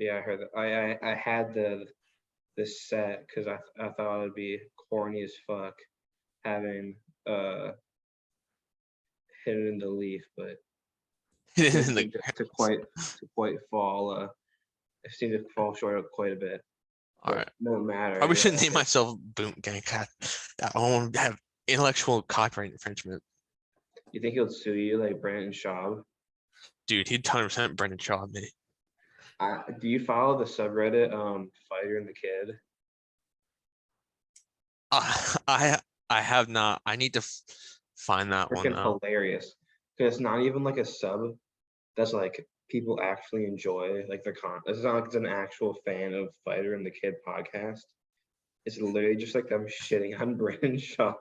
Yeah, I heard that. I had this set because I thought it'd be corny as fuck having hidden in the leaf, but didn't In the seem to quite fall. It seemed to fall short of quite a bit, All but right. no matter. Probably Yeah, shouldn't name myself Boom Gang Cat. I won't have intellectual copyright infringement. you think he'll sue you like Brandon Schaub? Dude, he'd 100% Brendan Shaw me. Do you follow the subreddit Fighter and the Kid? I I have not. I need to find that one Freaking though. hilarious because it's not even like a sub that's like people actually enjoy like their it's not like it's an actual fan of Fighter and the Kid podcast. It's literally just like them shitting on Brandon Shaw.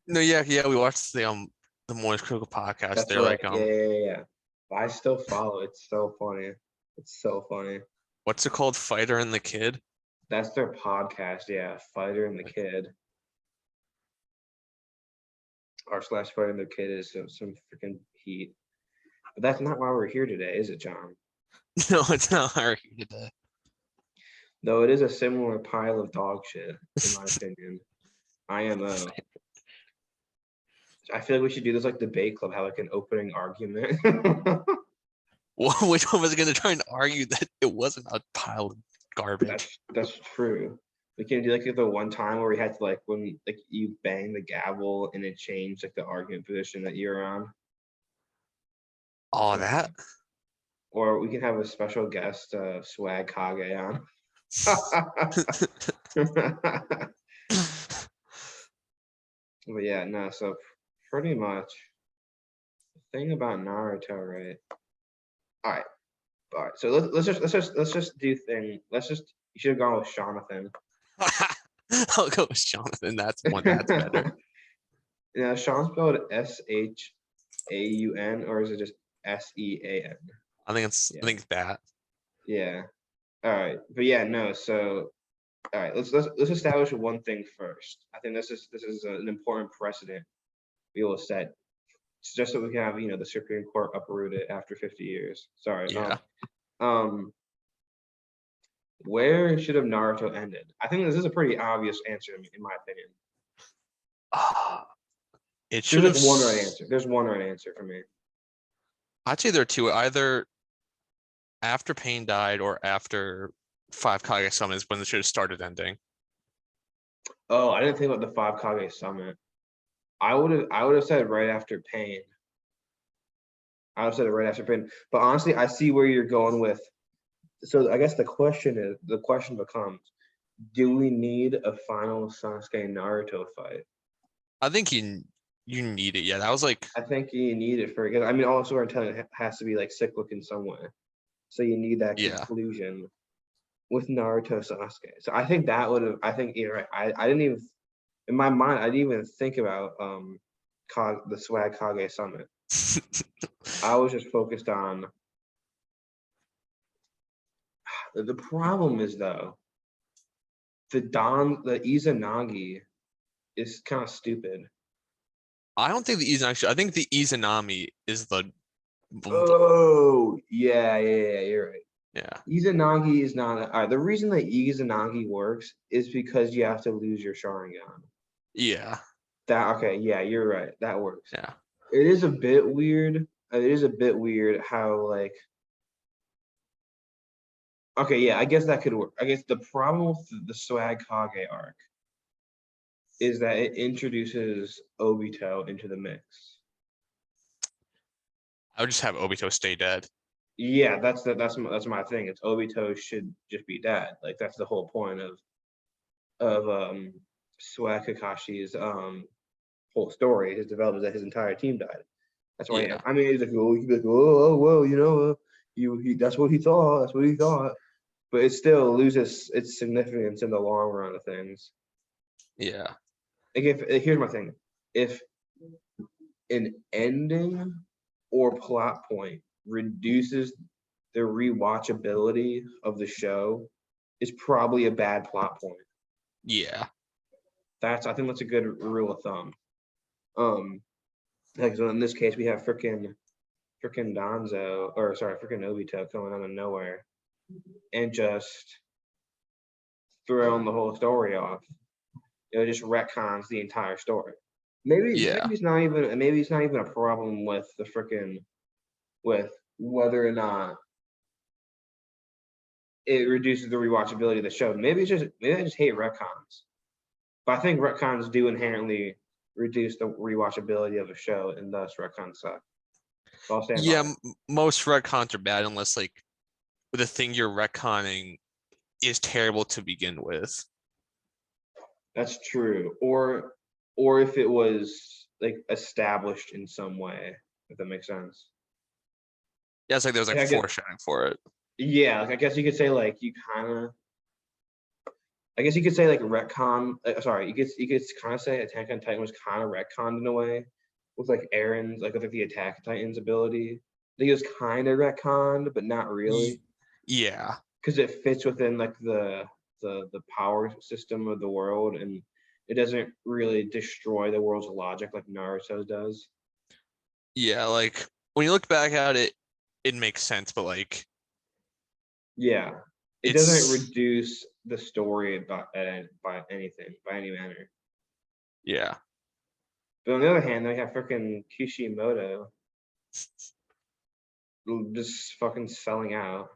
No, yeah, we watched the Morning Critical podcast. That's They're right. like Yeah. But I still follow. It's so funny. It's so funny. what's it called? Fighter and the Kid. That's their podcast. Yeah, Fighter and the Kid. R/ Fighter and the Kid is some freaking heat. But that's not why we're here today, is it, John? No, it's not hard today. Though it is a similar pile of dog shit, in my opinion. IMO. I feel like we should do this like debate club, have like an opening argument. Which one was going to try and argue that it wasn't a pile of garbage? That's true. We can do like the one time where we had to like when like you bang the gavel and it changed like the argument position that you're on. All that? Or we can have a special guest, Swag Kage on. But yeah, no, so pretty much the thing about Naruto, right? All right. So let's just do thing. You should have gone with Jonathan. I'll go with Jonathan. That's better. Yeah, Sean spelled Shaun, or is it just Sean? I think it's that. Yeah. All right. But yeah, no. So all right, let's establish one thing first. I think this is an important precedent we will set, just so we can have the Supreme Court uproot it after 50 years. Sorry. Yeah. Where should have Naruto ended? I think this is a pretty obvious answer in my opinion. It should have There's one right answer. There's one right answer for me. I'd say there are two. Either after Pain died or after 5 Kage summons when it should have started ending. Oh, I didn't think about the 5 Kage summon. I would have said right after Pain. I would have said it right after Pain. But honestly, I see where you're going with. So I guess the question becomes, do we need a final Sasuke Naruto fight? I think you need it. Yeah, that was like. I think you need it for. I mean, all storytelling has to be like cyclic in some way, so you need that conclusion with Naruto Sasuke. So I think that would have. I think you're right. I didn't even in my mind. I didn't even think about the Swag Kage Summit. I was just focused on. The problem is though, the Izanagi is kind of stupid. I don't think the Izanagi. I think the Izanami is the. Oh yeah, you're right. Yeah. Izanagi is not. The reason that Izanagi works is because you have to lose your Sharingan. Yeah. Okay. Yeah, you're right. That works. Yeah. It is a bit weird. It is a bit weird how like. Okay, yeah, I guess that could work. I guess the problem with the Swag Kage arc is that it introduces Obito into the mix. I would just have Obito stay dead. Yeah, that's my thing. It's Obito should just be dead. Like that's the whole point of Swag Kakashi's whole story. His development that his entire team died. That's why. Yeah. I mean, he's like, oh, he'd be like, oh, well, that's what he thought. That's what he thought. But it still loses its significance in the long run of things. Yeah. Like here's my thing. If an ending or plot point reduces the rewatchability of the show, is probably a bad plot point. Yeah. I think that's a good rule of thumb. Like so in this case, we have freaking Obito coming out of nowhere. and just throwing the whole story off. It just retcons the entire story. Yeah. Maybe it's not even a problem with the freaking with whether or not it reduces the rewatchability of the show. Maybe I just hate retcons. But I think retcons do inherently reduce the rewatchability of a show, and thus retcons suck. So I'll stand Yeah, by it. most retcons are bad unless like the thing you're retconning is terrible to begin with. That's true. Or if it was like established in some way, if that makes sense. Yeah, it's like there's like Like, I get foreshadowing for it. yeah, like I guess you could say like I guess you could say like retcon. Sorry, you could kind of say Attack on Titan was kind of retconned in a way, with like Aaron's with like the Attack on Titan's ability. I think it was kind of retconned, but not Ye- really, Yeah. because it fits within like the power system of the world, and it doesn't really destroy the world's logic like Naruto does. Yeah, like when you look back at it, it makes sense, but like Yeah, it doesn't it's reduce the story by anything by any manner. yeah. But on the other hand, they have freaking Kishimoto just fucking selling out,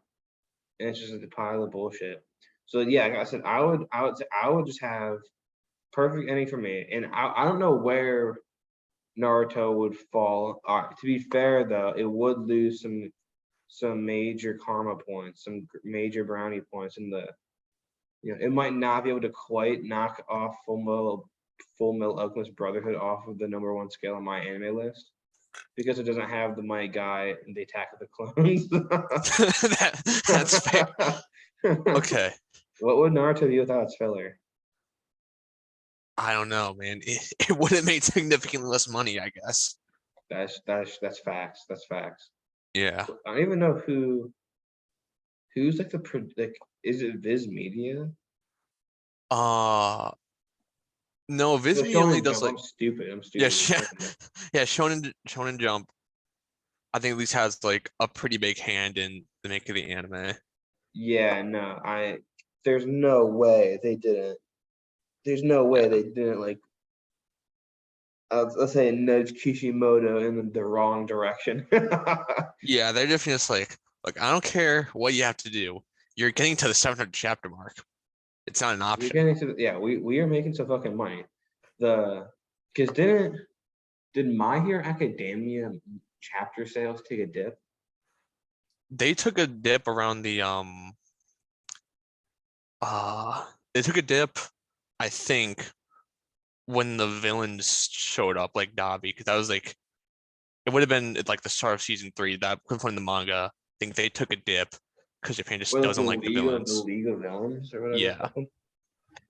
and it's just a pile of bullshit. So yeah, like I said, I would just have perfect ending for me, and I don't know where Naruto would fall. To be fair though, it would lose some major karma points, some major brownie points in the. It might not be able to quite knock off Full Metal Alchemist Brotherhood off of the #1 scale on my anime list because it doesn't have the Might Guy and the Attack of the Clones. That's fair. Okay. What would Naruto be without its filler? I don't know, man. It would have made significantly less money, I guess. That's facts. That's facts. Yeah. I don't even know who's like like is it Viz Media? Uh no, The Viz Me only Shonen does Jump. like I'm stupid. I'm yeah, stupid. yeah, Shonen Jump. yeah, Shonen Jump, I think at least has like a pretty big hand in the making of the anime. Yeah, no, there's no way they didn't. There's no way Yeah. they didn't like let's say nudge Kishimoto in the wrong direction. Yeah, they're definitely just like I don't care what you have to do. You're getting to the 700 chapter mark. It's not an We're option. getting to yeah, we are making some fucking money. The because did My Hero Academia chapter sales take a dip? They took a dip around the they took a dip, I think, when the villains showed up, like Dabi, because that was like it would have been at like the start of season three. That could point in the manga. I think they took a dip because Japan just Or like doesn't like the the villains. League of Villains or whatever it's Yeah, called.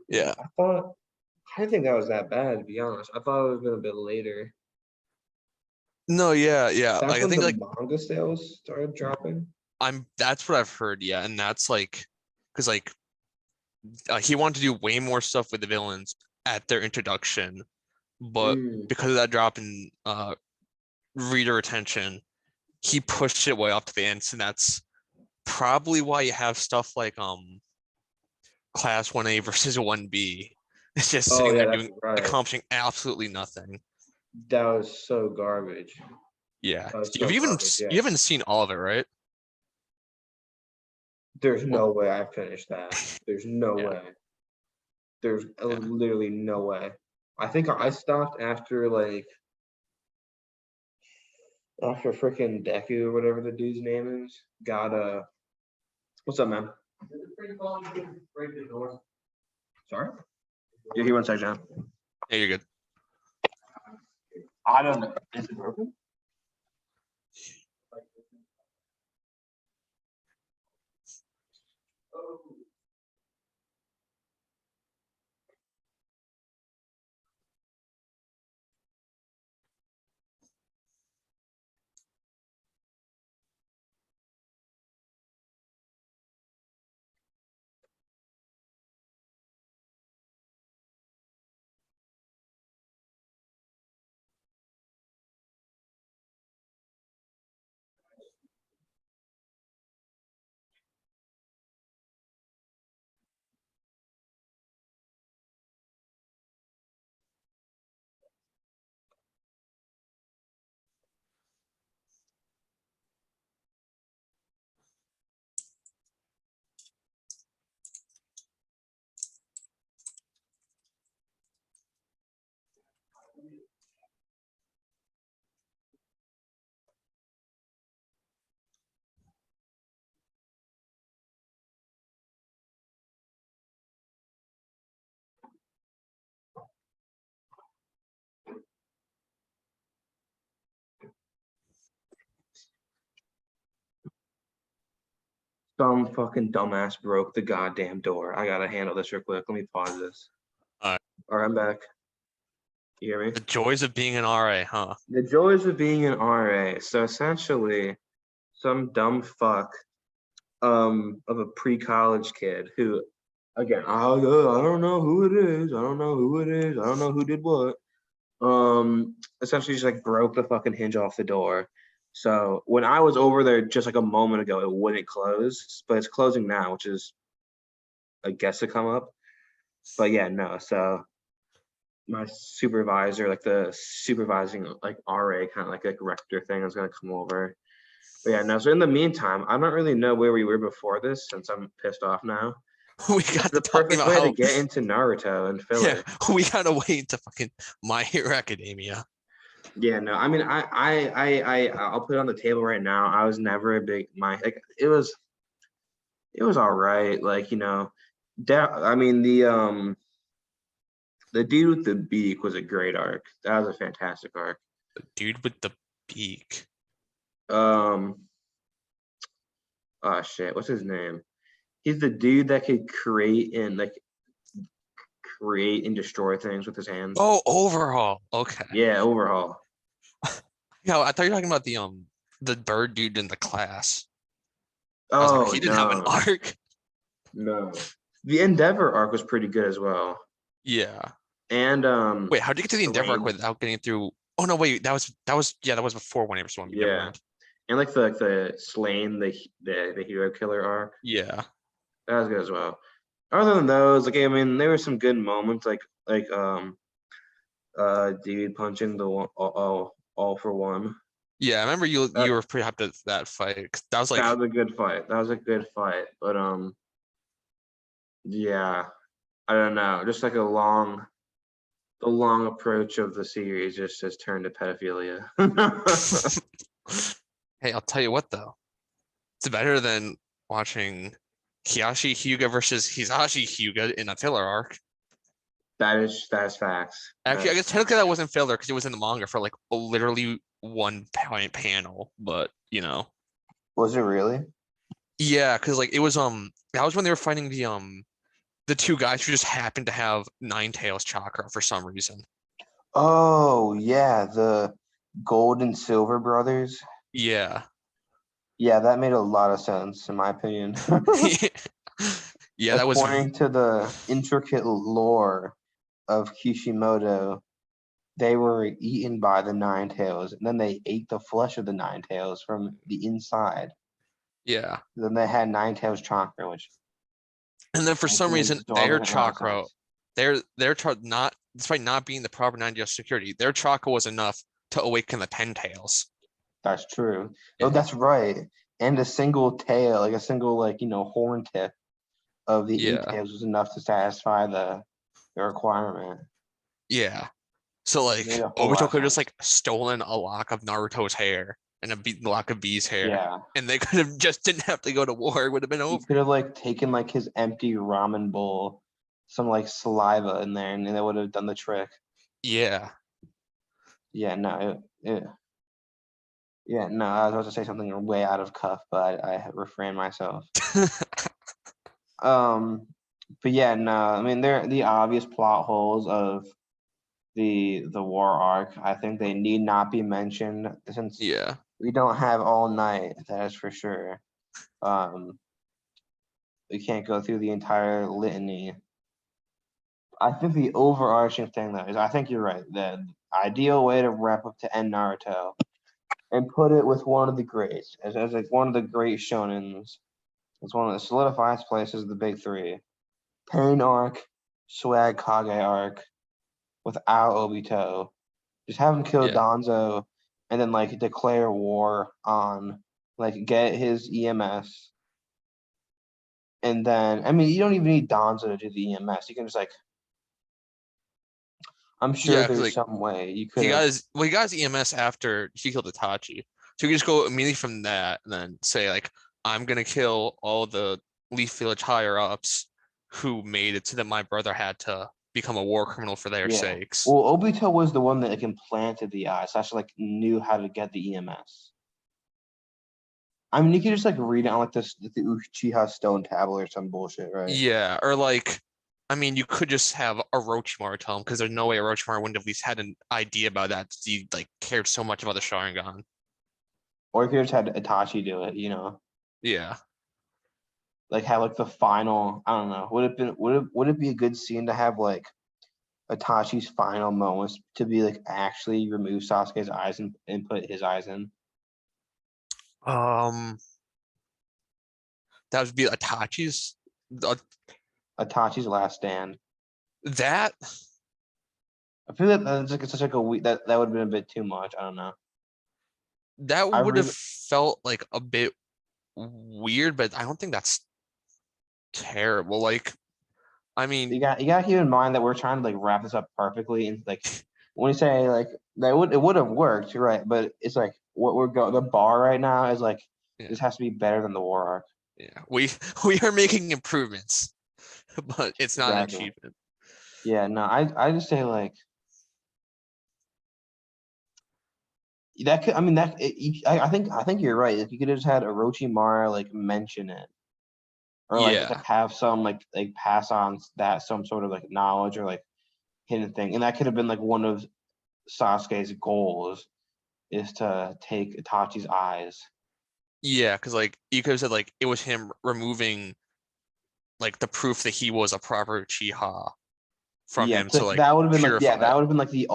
Yeah, yeah. I didn't think that was that bad to be honest. I thought it would have been a bit later. No, yeah, yeah. That's Like I when think the like manga sales started dropping. that's what I've heard. Yeah, and that's like because like he wanted to do way more stuff with the villains at their introduction, but Mm. because of that drop in reader attention, he pushed it way off to the end. So that's probably why you have stuff like class 1A versus 1B. It's just Oh sitting yeah, there that's doing right. accomplishing absolutely nothing. That was so garbage. Yeah. That was You've so even garbage. Yeah. you haven't seen all of it, right? There's Well, no way I finished that. There's no yeah, way. There's yeah. literally no way. I think I stopped after freaking Deku or whatever the dude's name is. Got what's up, man? Sorry? Yeah, he one sec, John. Yeah, you're good. I don't know. Is it broken? Some fucking dumbass broke the goddamn door. I gotta handle this real quick. Let me pause this. Alright. All right, I'm back. You hear me? The joys of being an RA, huh? The joys of being an RA. So essentially, some dumb fuck of a pre-college kid who, again, I don't know who it is. I don't know who it is. I don't know who did what. Essentially just like broke the fucking hinge off the door. So when I was over there just like a moment ago, it wouldn't close, but it's closing now, which is I guess to come up. But yeah, no. So my supervisor, like the supervising like RA kind of like rector thing is gonna come over. But yeah, no. So in the meantime, I don't really know where we were before this since I'm pissed off now. We This is got to the talking perfect about way to how get into Naruto and yeah, filler. we gotta wait to fucking My Hero Academia. Yeah, no, I mean, I'll put it on the table right now. I was never a big like it was all right. Like, you know, I mean the dude with the beak was a great arc. That was a fantastic arc. The dude with the beak. Um, oh shit, what's his name? He's the dude that could create and destroy things with his hands. Oh, overhaul. Okay. Yeah, overhaul. Yeah, I thought you were talking about the bird dude in the class. I was like, Oh he didn't have an no, arc. no. The Endeavor arc was pretty good as well. Yeah. And Wait, how did you get to the Endeavor arc Swain. without getting through? Oh no, wait, that was before 1 Never Yeah. mind. And like the Slain, the hero killer arc. Yeah. That was good as well. Other than those, like I mean, there were some good moments, like dude punching the one, all for one. Yeah, I remember you That were pretty hyped at that fight. 'Cause that was that like, was a good fight. That was a good fight. But yeah, I don't know. Just like the long approach of the series just has turned to pedophilia. hey, I'll tell you what though, it's better than watching Hiyashi Hyuga versus Hisashi Hyuga in a filler arc. That is facts. Actually, I guess technically that wasn't filler because it was in the manga for like literally one point panel, but you know. Was it really? Yeah, because like it was that was when they were fighting the two guys who just happened to have Nine Tails chakra for some reason. Oh yeah, the Gold and Silver brothers. Yeah. Yeah, that made a lot of sense in my opinion. Yeah, that was According to the intricate lore of Kishimoto, they were eaten by the Nine Tails, and then they ate the flesh of the Nine Tails from the inside. yeah. Then they had Nine Tails chakra, which And then for some reason makes their a lot of chakra, sense. not despite not being the proper 90 security, their chakra was enough to awaken the Ten Tails. That's true. Oh, Yeah. that's right. And a single tail, like a single horn tip of the eight Yeah. tails was enough to satisfy the requirement. Yeah. So Made like a whole lot Obito of could have just sense. like stolen a lock of Naruto's hair and a lock of B's hair. Yeah. And they could have just didn't have to go to war. It would have been He over. could have like taken like his empty ramen bowl, some like saliva in there, and that would have done the trick. Yeah. Yeah, no, yeah, no. I was about to say something way out of cuff, but I refrained myself. But yeah, no. I mean, they're the obvious plot holes of the war arc. I think they need not be mentioned since Yeah. we don't have all night. That is for sure. We can't go through the entire litany. I think the overarching thing though is I think you're right. The ideal way to wrap up to end Naruto and put it with one of the greats as like one of the great shonens. It's one of the solidifies places the big three. Pain arc, Swag Kage arc, without Obito. Just have him kill Yeah. Danzo and then like declare war on like get his EMS. And then I mean you don't even need Danzo to do the EMS. You can just like I'm sure Yeah, because there's like some way you could have he got his EMS after he killed Itachi. So you can just go immediately from that and then say like, I'm gonna kill all the Leaf Village higher ups who made it so that my brother had to become a war criminal for their yeah. sakes. Well, Obito was the one that like implanted the eye, so actually like knew how to get the EMS. I mean, you could just like read it on like this the Uchiha stone tablet or some bullshit, right? Yeah, or like, I mean, you could just have Orochimaru tell him because there's no way Orochimaru wouldn't have at least had an idea about that. He like cared so much about the Sharingan. Or you could just had Itachi do it, you know, Yeah. like have like the final. I don't know. Would it be a good scene to have like Itachi's final moments to be like actually remove Sasuke's eyes and put his eyes in? Um, that would be Itachi's. Itachi's last stand. That I feel that that's like it's such like a that would have been a bit too much. I don't know. that I would have really felt like a bit weird, but I don't think that's terrible. Like, I mean, you got to keep in mind that we're trying to like wrap this up perfectly and like when you say like it would have worked, you're right, but it's like what we're going the bar right now is like yeah, this has to be better than the war arc. yeah, we are making improvements, but it's not an Exactly. achievement. Yeah, no, I just say like that could I mean that I think you're right. Like you could have just had Orochimaru like mention it or like it's like Yeah, have some like pass on that some sort of like knowledge or like hidden thing, and that could have been like one of Sasuke's goals is to take Itachi's eyes. yeah, because like you could have said like it was him removing like the proof that he was a proper Uchiha from Yeah, him to like that would have been like yeah, purify that it. would have been like the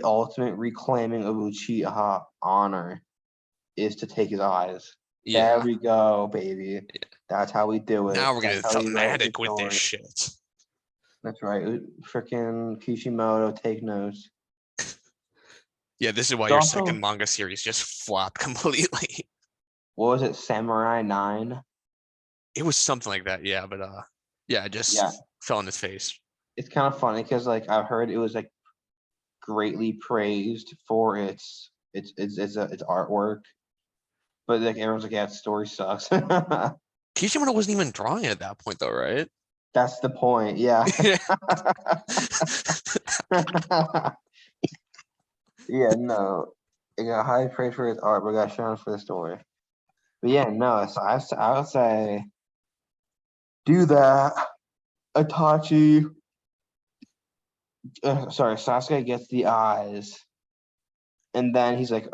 ultimate reclaiming of Uchiha honor is to take his eyes. There Yeah, we go, baby. yeah. That's how we do it. Now we're That's getting how we write the thematic with this story. shit. That's right. Freaking Kishimoto, take notes. Yeah, this is why But your second also, manga series just flopped completely. what was it, Samurai 9? It was something like that, yeah, but yeah, it Yeah, just fell in his face. it's kind of funny because like I've heard it was like greatly praised for its artwork, but like everyone's like, yeah, its story sucks. Kishimoto wasn't even drawing it at that point though, right? That's the point. Yeah. Yeah. Yeah, no. It got high praise for its art, but got shown for the story. But yeah, no. So I would say do that. Itachi, sorry, Sasuke gets the eyes, and then he's like,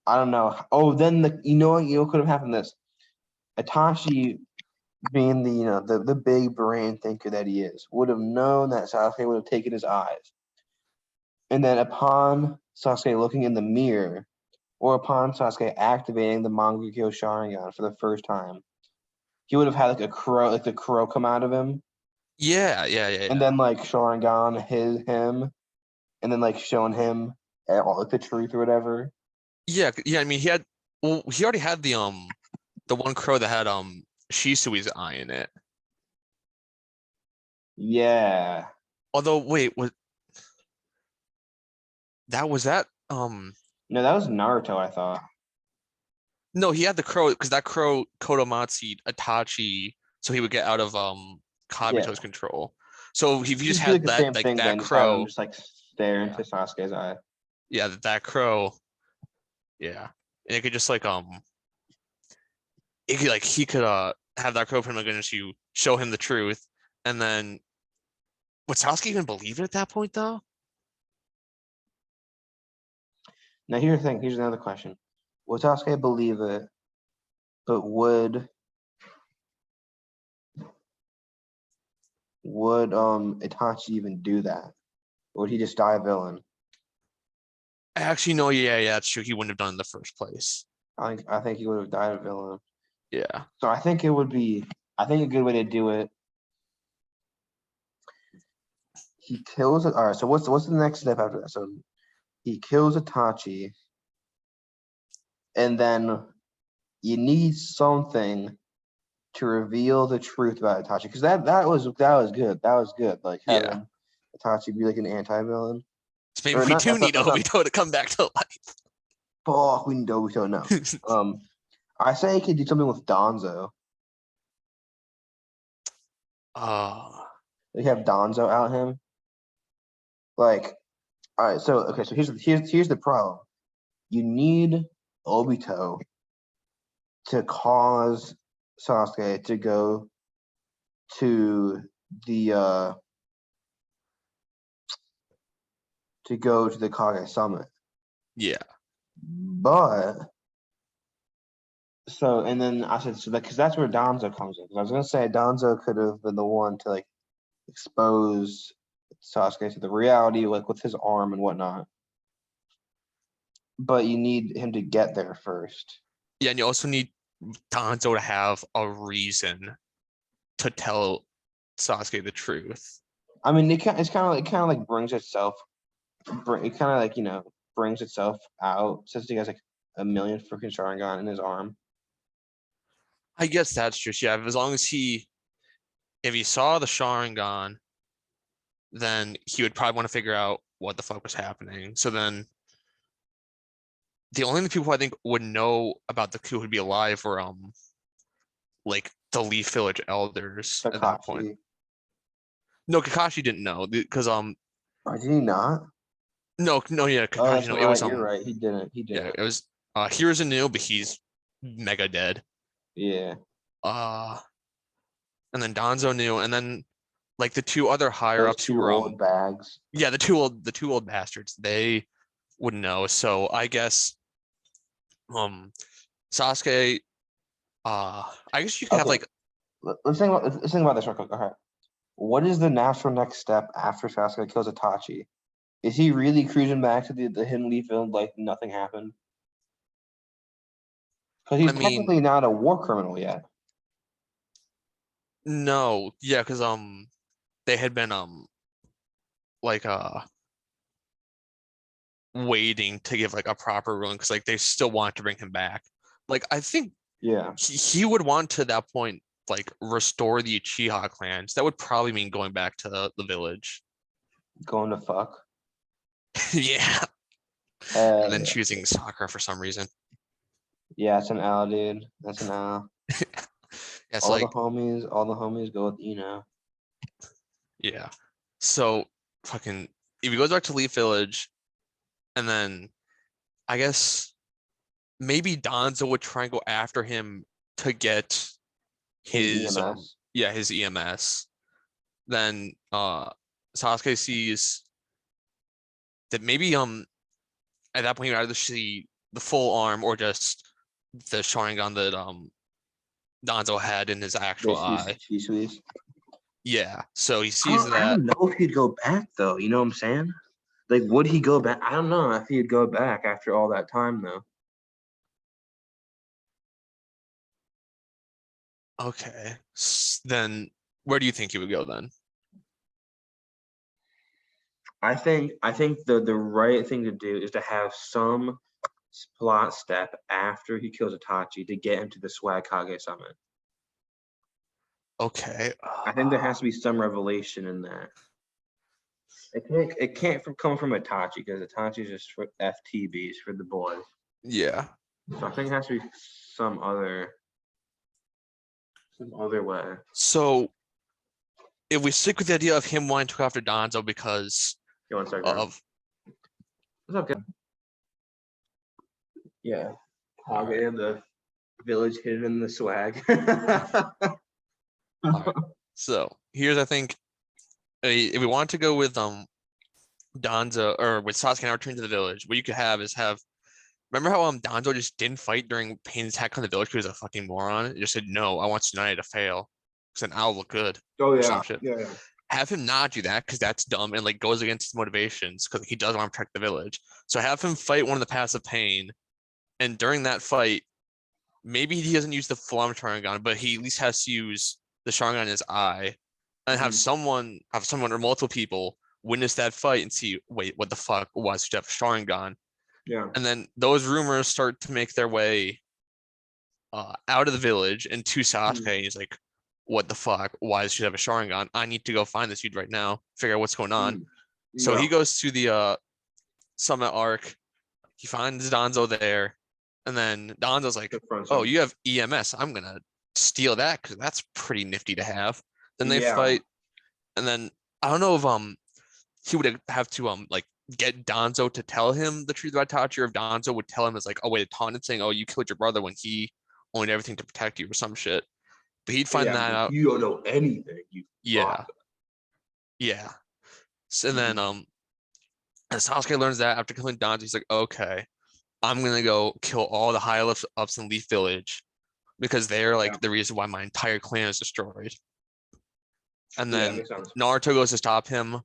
I don't know. Oh, then you know what could have happened. This Itachi, being the the big brain thinker that he is, would have known that Sasuke would have taken his eyes, and then upon Sasuke looking in the mirror, or upon Sasuke activating the Mangekyo Sharingan for the first time, he would have had like a crow, like the crow come out of him, Yeah, yeah, yeah, and yeah. then like Sharingan him, and then like showing him all like the truth or whatever. Yeah, yeah, I mean he already had the one crow that had Shisui's eye in it. Yeah. Although wait, was that No, that was Naruto, I thought. no, he had the crow because that crow Kodomatsu Itachi so he would get out of Yeah. Kabuto's control. So if you just Just do like had the that same like thing that then, just have him crow, just like stare yeah. into Sasuke's eye. Yeah, that crow, yeah. And it could just like it could like he could have that crow from against you, show him the truth, and then would Sasuke even believe it at that point though? Now here's the thing, here's another question. Would Sasuke believe it, but would Itachi even do that? Or would he just die a villain? Actually, no, yeah, yeah, that's true. He wouldn't have done it in the first place. I think he would have died a villain. Yeah. So I think it would be I think a good way to do it. He kills it. All right, so what's the next step after that? So he kills Itachi, and then you need something to reveal the truth about Itachi, because that was good. That was good. Like Yeah. having Itachi be like an anti-villain, So maybe or we not. do need That's not. Obito to come back to Fuck, we don't know. life. I say he could do something with Donzo. uh They have Donzo out him. Like, all right. So okay. So here's the problem. You need Obito to cause Sasuke to go to the Kage Summit. Yeah. But so, and then I said, so that because that's where Danzo comes in. 'Cause I was gonna say Danzo could have been the one to like expose Sasuke to the reality, like with his arm and whatnot. But you need him to get there first. Yeah, and you also need Danzo to have a reason to tell Sasuke the truth. I mean, it kind of like brings itself. It kind of like brings itself out since he has like a million freaking Sharingan in his arm. I guess that's just yeah. As long as if he saw the Sharingan, then he would probably want to figure out what the fuck was happening. So then, the only people I think would know about the coup who'd be alive were like the Leaf Village elders at that point. Kakashi. No, Kakashi didn't know because Oh, did he not? no, yeah, Oh, Kakashi that's no. right. It was You're right. He didn't. yeah, it was Hiruzen knew, but he's mega dead. Yeah. Uh and then Danzo knew, and then like the two other higher Those ups who two were old bags. yeah, the two old bastards, they wouldn't know. So I guess Sasuke I guess you could have Okay. like Let's think about this real quick. Okay. What is the natural next step after Sasuke kills Itachi? Is he really cruising back to the Hidden Leaf Village like nothing happened? Because he's I mean technically not a war criminal yet. no, yeah, because they had been like waiting to give like a proper ruling because like they still want to bring him back. Like I think Yeah. he would want to that point like restore the Uchiha clans. That would probably mean going back to the village. Going to fuck. Yeah. And then Yeah. choosing Sakura for some reason. Yeah, it's an L, dude. That's an L. Yeah, it's All the like homies go with Ino. yeah. So fucking if he goes back to Leaf Village, and then I guess maybe Danzo would try and go after him to get His his EMS. yeah, his EMS. Then Sasuke sees that maybe at that point you either see the full arm or just the Sharingan that Danzo had in his actual eye. Basically, Yeah. So he sees I that. don't know if he'd go back though. You know what I'm saying? Like, would he go back? I don't know if he'd go back after all that time though. Okay. Then where do you think he would go then? I think the right thing to do is to have some plot step after he kills Itachi to get him to the Swag Kage Summit. Okay. I think there has to be some revelation in that. It can't come from Itachi because Itachi is just for FTBs for the boys. Yeah. So I think it has to be some other way. So if we stick with the idea of him wanting to go after Danzo because You want to start of It's okay. Yeah. Kage in the village hidden in the swag. all right. So here's I think if we want to go with Danzo or with Sasuke now returning to the village, what you could have is remember how Danzo just didn't fight during Pain's attack on the village because he was a fucking moron? He just said no, I want Tsunade to fail. Because then I'll look good. Oh Or yeah. some shit. Yeah. Have him not do that because that's dumb and like goes against his motivations because he does want to protect the village. So have him fight one of the paths of pain, and during that fight, maybe he doesn't use the full arm Sharingan, but he at least has to use the Sharingan in his eye, and have someone or multiple people witness that fight and see, wait, what the fuck was Jeff Sharingan? Yeah. And then those rumors start to make their way out of the village and to Sasuke. And he's like, what the fuck? Why does she have a Sharingan? I need to go find this dude right now, figure out what's going on. So he goes to the summit arc. He finds Danzo there. And then Danzo's like, oh, you have EMS. I'm going to steal that because that's pretty nifty to have. Then they fight. And then I don't know if he would have to like get Danzo to tell him the truth about Itachi, or if Danzo would tell him as like a way to taunt him saying, oh, you killed your brother when he only everything to protect you or some shit. But he'd find Yeah, that like, out. you don't know anything. You Yeah, fuck. yeah. So then, Mhm. as Sasuke learns that after killing Danzo, he's like, okay, I'm gonna go kill all the high ups in Leaf Village because they're Yeah, like the reason why my entire clan is destroyed. And yeah, then makes sense. Naruto goes to stop him.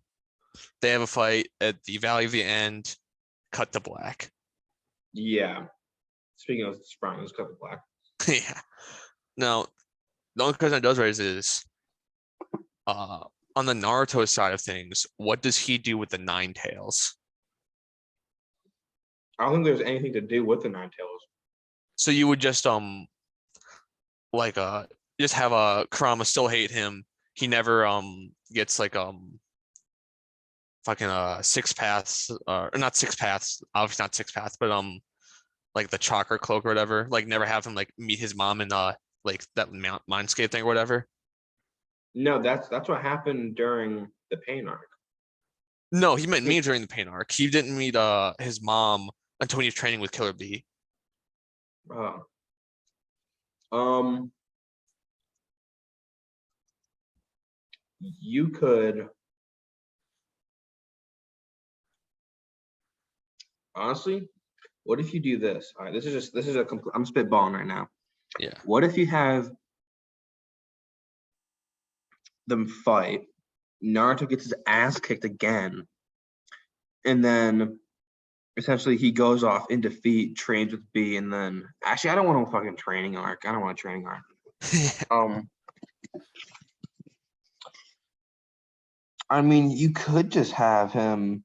They have a fight at the Valley of the End. Cut to black. Yeah. Speaking of Sprung, let's cut the black. Yeah. Now, the only question it does raise is, uh, on the Naruto side of things, what does he do with the Nine Tails? I don't think there's anything to do with the Nine Tails. So you would just like just have Kurama still hate him. He never gets like fucking six paths or not six paths, obviously not six paths, but like the chakra cloak or whatever. Like never have him like meet his mom in like that mindscape thing or whatever. No, that's what happened during the pain arc. No, he met Like, me during the pain arc. He didn't meet his mom until when he was training with Killer B. uh, um, you could honestly. What if you do this? All right, this is a complete. I'm spitballing right now. Yeah. What if you have them fight? Naruto gets his ass kicked again, and then essentially he goes off in defeat, trains with B, and then actually I don't want a fucking training arc. I don't want a training arc. Um, I mean, you could just have him.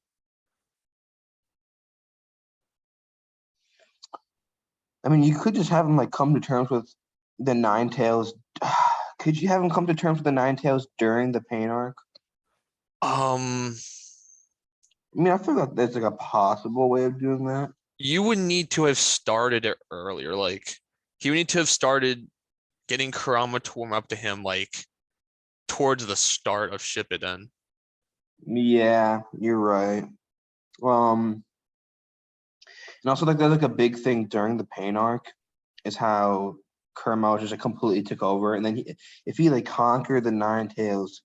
I mean, you could just have him like come to terms with the Nine Tails. Could you have him come to terms with the Nine Tails during the pain arc? Um, I mean, I feel like there's like a possible way of doing that. you would need to have started it earlier. Like he would need to have started getting Kurama to warm up to him like towards the start of Shippuden. Yeah, you're right. Um, and also like there's like a big thing during the pain arc is how Kurama just like completely took over, and then if he like conquered the Nine Tails,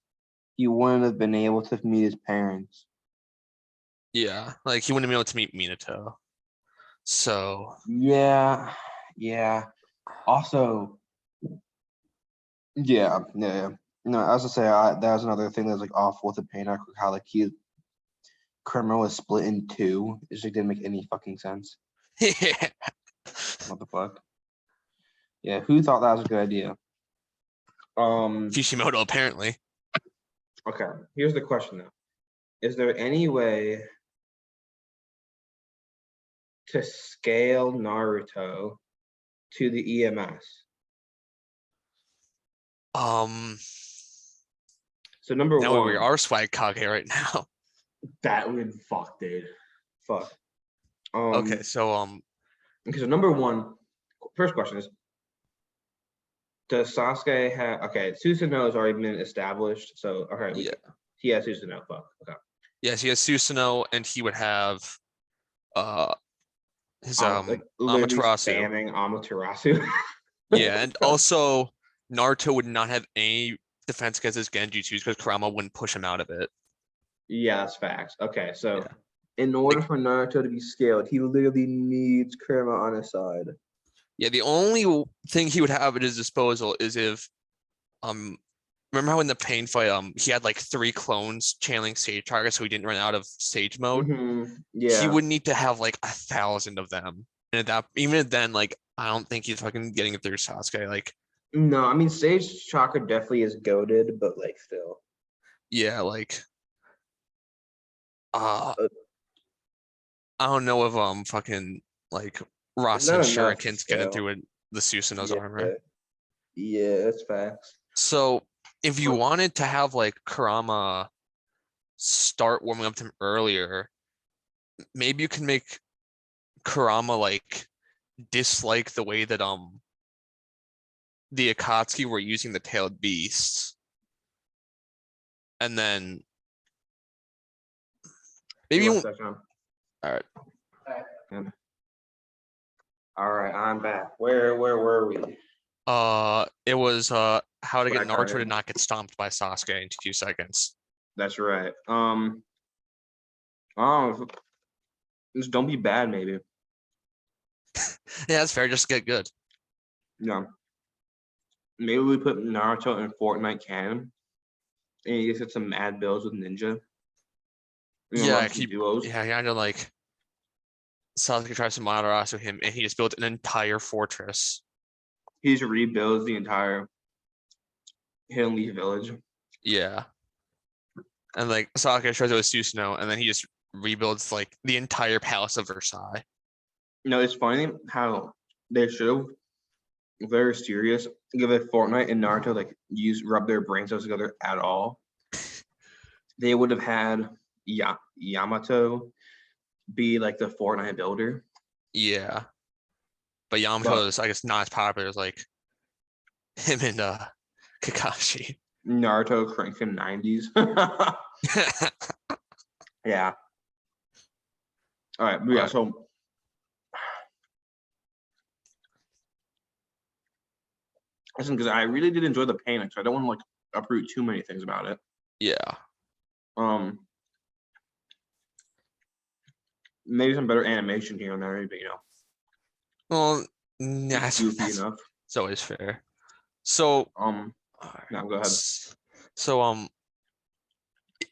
he wouldn't have been able to meet his parents. Yeah, like he wouldn't be able to meet Minato. So Yeah, yeah. Also, yeah. No, as I say, that was another thing that's like awful with the pain arc, how like Kurama was split in two. It just like, didn't make any fucking sense. yeah. What the fuck? Yeah, who thought that was a good idea? Kishimoto apparently. Okay, here's the question though. Is there any way to scale Naruto to the EMS? Um, So number now we one, are swag Kage right now. that would fuck, dude. Fuck. Okay, Um, so okay, so number one, first question is, does Sasuke have okay, Susanoo has already been established, so okay, yeah, he has Susanoo, fuck. Okay. yes, he has Susanoo, and he would have uh his Like literally Amaterasu. spamming Amaterasu. Yeah, and also Naruto would not have any defense against his Genjutsu because Kurama wouldn't push him out of it. Yeah, that's facts. Okay, so Yeah, in order like for Naruto to be scaled, he literally needs Kurama on his side. yeah, the only thing he would have at his disposal is if remember how in the pain fight he had like three clones channeling Sage targets so he didn't run out of Sage mode. He Yeah. would need to have like 1,000 of them. And at that even then, like I don't think he's fucking getting it through Sasuke. Like, No, I mean Sage Chakra definitely is goaded, but like still. yeah, like uh Uh, I don't know if fucking like Rasa not and enough Shuriken's getting still. through it the Susanoo's Yeah. armor. Yeah, that's facts. So if you But wanted to have like Kurama start warming up to him earlier, maybe you can make Kurama like dislike the way that the Akatsuki were using the tailed beasts. And then you maybe watch you that, John. all right. Yeah. All right, I'm back. Where were we? It was how to get Black Naruto to card. not get stomped by Sasuke in 2 seconds. That's right. Oh, just don't be bad, maybe. Yeah, that's fair. Just get good. Yeah. Maybe we put Naruto in Fortnite canon, and he gets get some mad builds with Ninja. Yeah, Run some duos. yeah, I know. Like Sasuke tries to Madarasu him, and he just built an entire fortress. He just rebuilds the entire Hidden Leaf Village. Yeah, and like Sasuke tries to Susanoo, and then he just rebuilds like the entire Palace of Versailles. It's funny how they should have very serious give it Fortnite and Naruto like rub their brain cells together at all. They would have had Yamato be like the Fortnite builder. Yeah, but Yamato But is, I guess, not as popular as like him and Kakashi. Naruto cranking 90s. Yeah. All right. But yeah. So listen, because I really did enjoy the painting, so I don't want to like uproot too many things about it. Yeah. Maybe some better animation here and there, but Well, nah, it's goofy that's enough. it's always fair. So, Now go ahead. so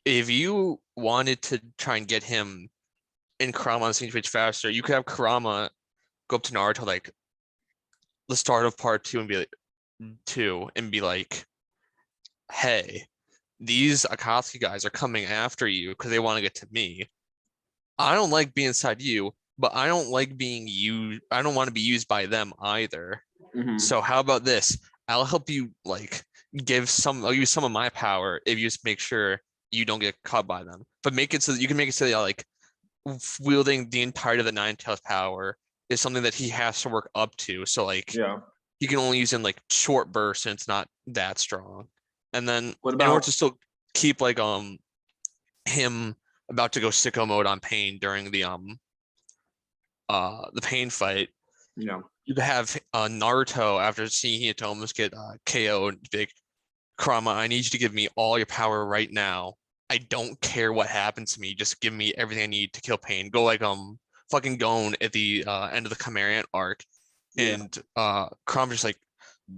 if you wanted to try and get him in Kurama on the same page faster, you could have Kurama go up to Naruto like the start of part two and be like, hey, these Akatsuki guys are coming after you because they want to get to me. I don't like being inside you, but I don't like being used. I don't want to be used by them either. Mm-hmm. So how about this? I'll help you like I'll use some of my power if you just make sure you don't get caught by them. But make it so that you can make it so that like wielding the entirety of the Nine Tails power is something that he has to work up to. So like Yeah. he can only use in like short bursts and it's not that strong. And then What in order about to still keep like him about to go sicko mode on pain during the pain fight, you have Naruto after seeing Hinata get KO'd, big Kurama, I need you to give me all your power right now. I don't care what happens to me. Just give me everything I need to kill pain. Go like fucking Gon at the end of the Chimerian arc. And Kurama's just like,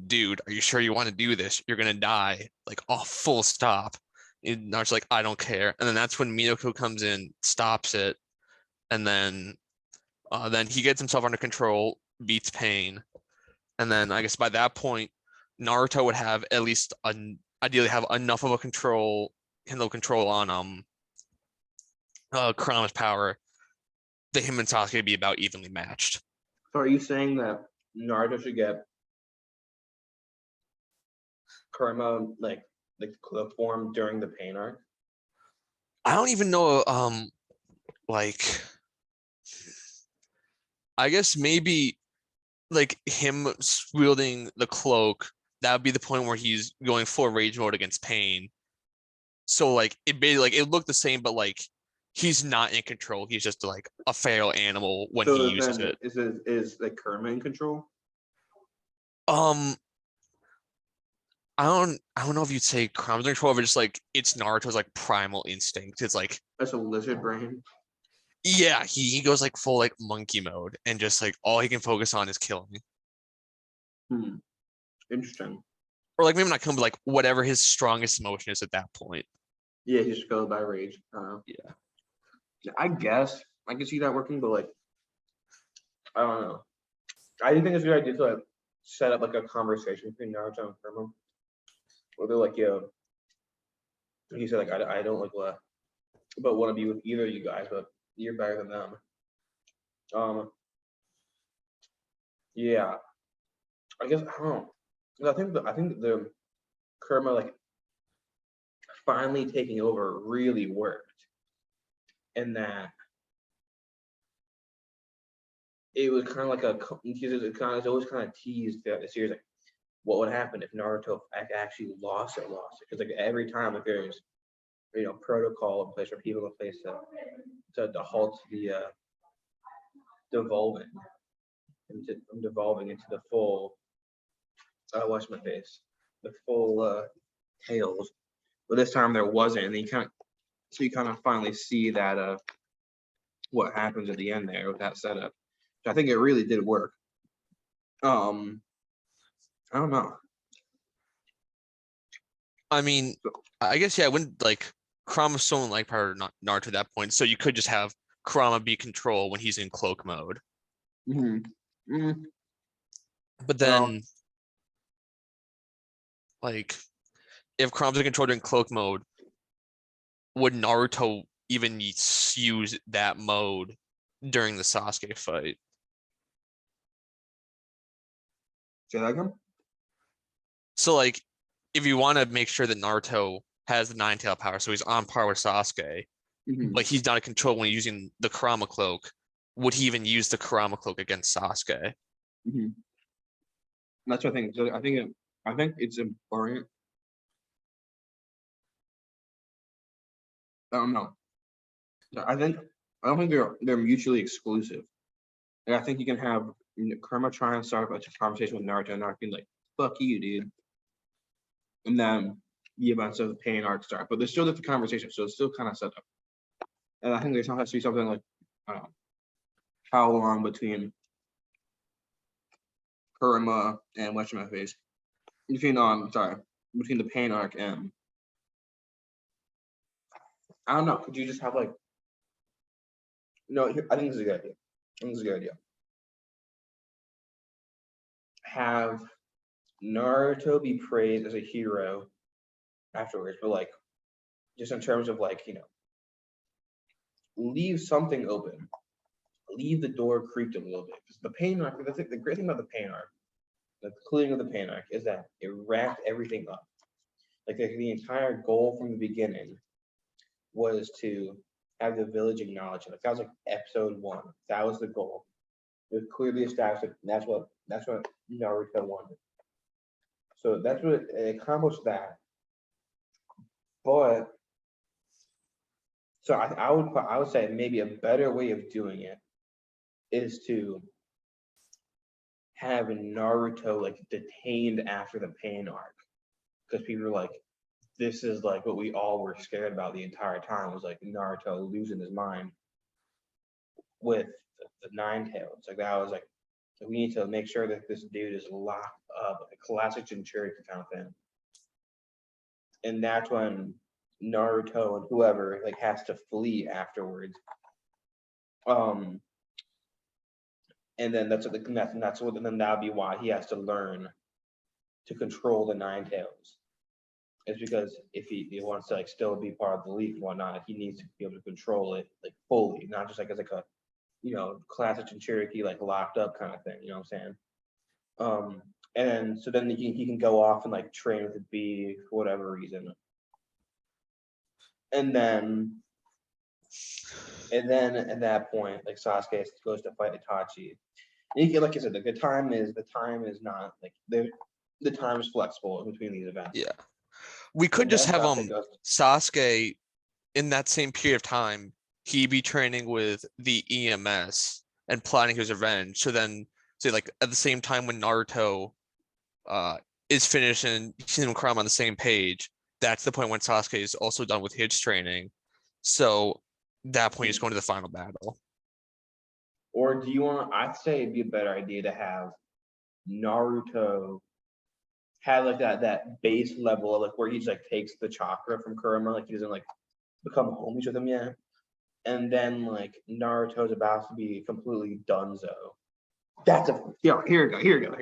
dude, are you sure you want to do this? You're gonna die. Like, oh, full stop. And Naruto's like, I don't care. And then that's when Minako comes in, stops it, and then he gets himself under control, beats pain, and then I guess by that point, Naruto would have at least ideally have enough of a handle control on Kurama's power that him and Sasuke would be about evenly matched. So are you saying that Naruto should get Kurama like the form during the pain arc? I don't even know like I guess maybe like him wielding the cloak, that would be the point where he's going full rage mode against pain. So like it looked the same, but like he's not in control. He's just like a feral animal when he uses it. Is like Kurama in control? Um, I don't know if you'd say Kurama's in control, but just like it's Naruto's like primal instinct. It's like That's a lizard brain. yeah, he goes like full like monkey mode and just like all he can focus on is killing. Interesting. Or like maybe not killing, but like whatever his strongest emotion is at that point. Yeah, he's filled by rage. Yeah. I guess I can see that working, but like I don't know. I think it's a good idea to like set up like a conversation between Naruto and Kurama. Where they're like, yo, he said like I don't like but want to be with either of you guys, but you're better than them. Yeah. I guess I don't know. I think the Kurama like finally taking over really worked. And that it was kind of like it's always kind of teased throughout the series, like what would happen if Naruto actually lost it, because like every time like there's protocol in place or people in place to halt the devolving. from devolving into the full what's my face, the full tails. But this time there wasn't, and you kind of finally see that what happens at the end there with that setup. So I think it really did work. I don't know. I mean, I guess yeah, I wouldn't like Kurama's so like part of Naruto at that point, so you could just have Kurama be control when he's in cloak mode. Mm-hmm. Mm-hmm. But Well, then, like, if Kurama's in control during cloak mode, would Naruto even use that mode during the Sasuke fight? say that again? So, like, if you want to make sure that Naruto has the nine tail power, so he's on par with Sasuke, Mm-hmm. but he's not in control when he's using the Kurama cloak, would he even use the Kurama cloak against Sasuke? Mm-hmm. That's what I think. So I think it's important. I don't know. I don't think they're mutually exclusive. And I think you can have Kurama try and start a conversation with Naruto and Naruto being like, "Fuck you, dude," and then the events of the pain arc start. But there's still the conversation, so it's still kind of set up. And I think there has to be something like, I don't know, how long between Kurama and whatchamacface between the pain arc and I don't know. Could you just have like no? I think this is a good idea. I think this is a good idea. Have Naruto be praised as a hero afterwards, but like just in terms of like leave something open, leave the door creaked a little bit. Because the pain arc, the great thing about the pain arc, the concluding of the pain arc, is that it wrapped everything up. Like the entire goal from the beginning was to have the village acknowledge it. Like that was like episode 1. That was the goal. It was clearly established. That's what Naruto wanted. So that's what it accomplished that. But so I would say maybe a better way of doing it is to have Naruto like detained after the pain arc because people are like, this is like what we all were scared about the entire time was like Naruto losing his mind with the Nine Tails. Like that was like we need to make sure that this dude is locked up, like a classic Jinchuriki kind of thing. And that's when Naruto and whoever like has to flee afterwards. And then that's what then that'll be why he has to learn to control the Nine Tails. It's because if he wants to like still be part of the league and whatnot, he needs to be able to control it like fully, not just like as like a classic Cherokee like locked up kind of thing. You know what I'm saying? And so then he can go off and like train with the bee for whatever reason. And then at that point, like Sasuke goes to fight Itachi. And like I said, like the time is not like the time is flexible between these events. Yeah. We could just have Sasuke in that same period of time, he be training with the EMS and plotting his revenge. So then say like at the same time when Naruto is finished and he's and Kurama on the same page, that's the point when Sasuke is also done with his training. So that point he's going to the final battle. Or do you want I'd say it'd be a better idea to have Naruto had like that base level of like where he's like takes the chakra from Kurama, like he doesn't like become homies with him yet. And then like Naruto's about to be completely donezo. That's here we go.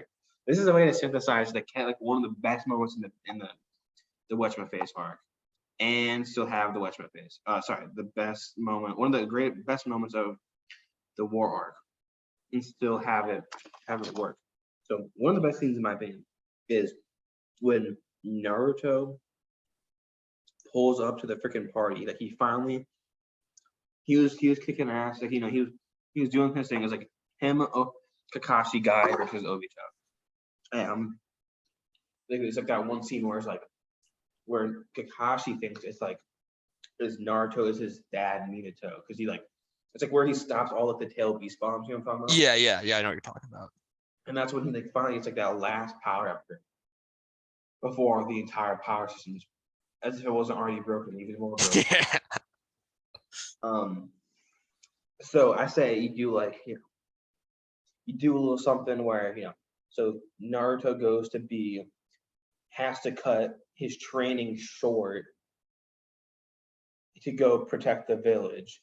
This is a way to synthesize like one of the best moments in the Whatchamafface arc. And still have the Whatchamafface. The best moment, one of the best moments of the war arc. And still have it work. So one of the best things in my opinion is when Naruto pulls up to the freaking party, like he was kicking ass, like he was doing his thing. It was like him, Kakashi guy versus Obito. It's like that one scene where it's like where Kakashi thinks it's like Naruto is his dad Minato because he like It's like where he stops all of the tail beast bombs. You know what I'm talking about? Yeah. I know what you're talking about. And that's when he like finally gets like that last power up before the entire power system, as if it wasn't already broken, even more broken. Yeah. So I say you do like you do a little something where so Naruto goes to be has to cut his training short to go protect the village,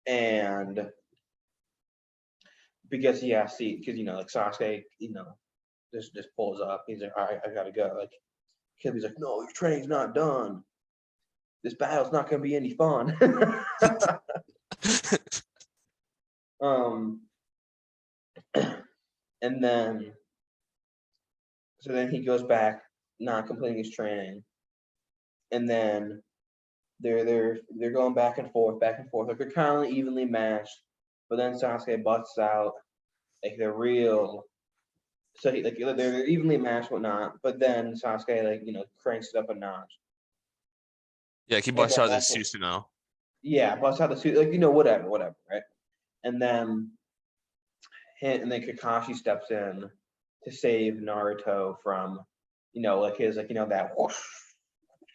and because because like Sasuke just pulls up. He's like, all right, I gotta go. Like Kirby's like, no, your training's not done. This battle's not gonna be any fun. um, and then so then he goes back, not completing his training, and then they're going back and forth, like they're kind of evenly matched. But then Sasuke busts out like they're real. So he, like they're evenly matched, whatnot. But then Sasuke cranks it up a notch. Yeah, he And busts then out that's this what, Susanoo. yeah, busts out the suit, like whatever, right? And then Kakashi steps in to save Naruto from, like his that whoosh,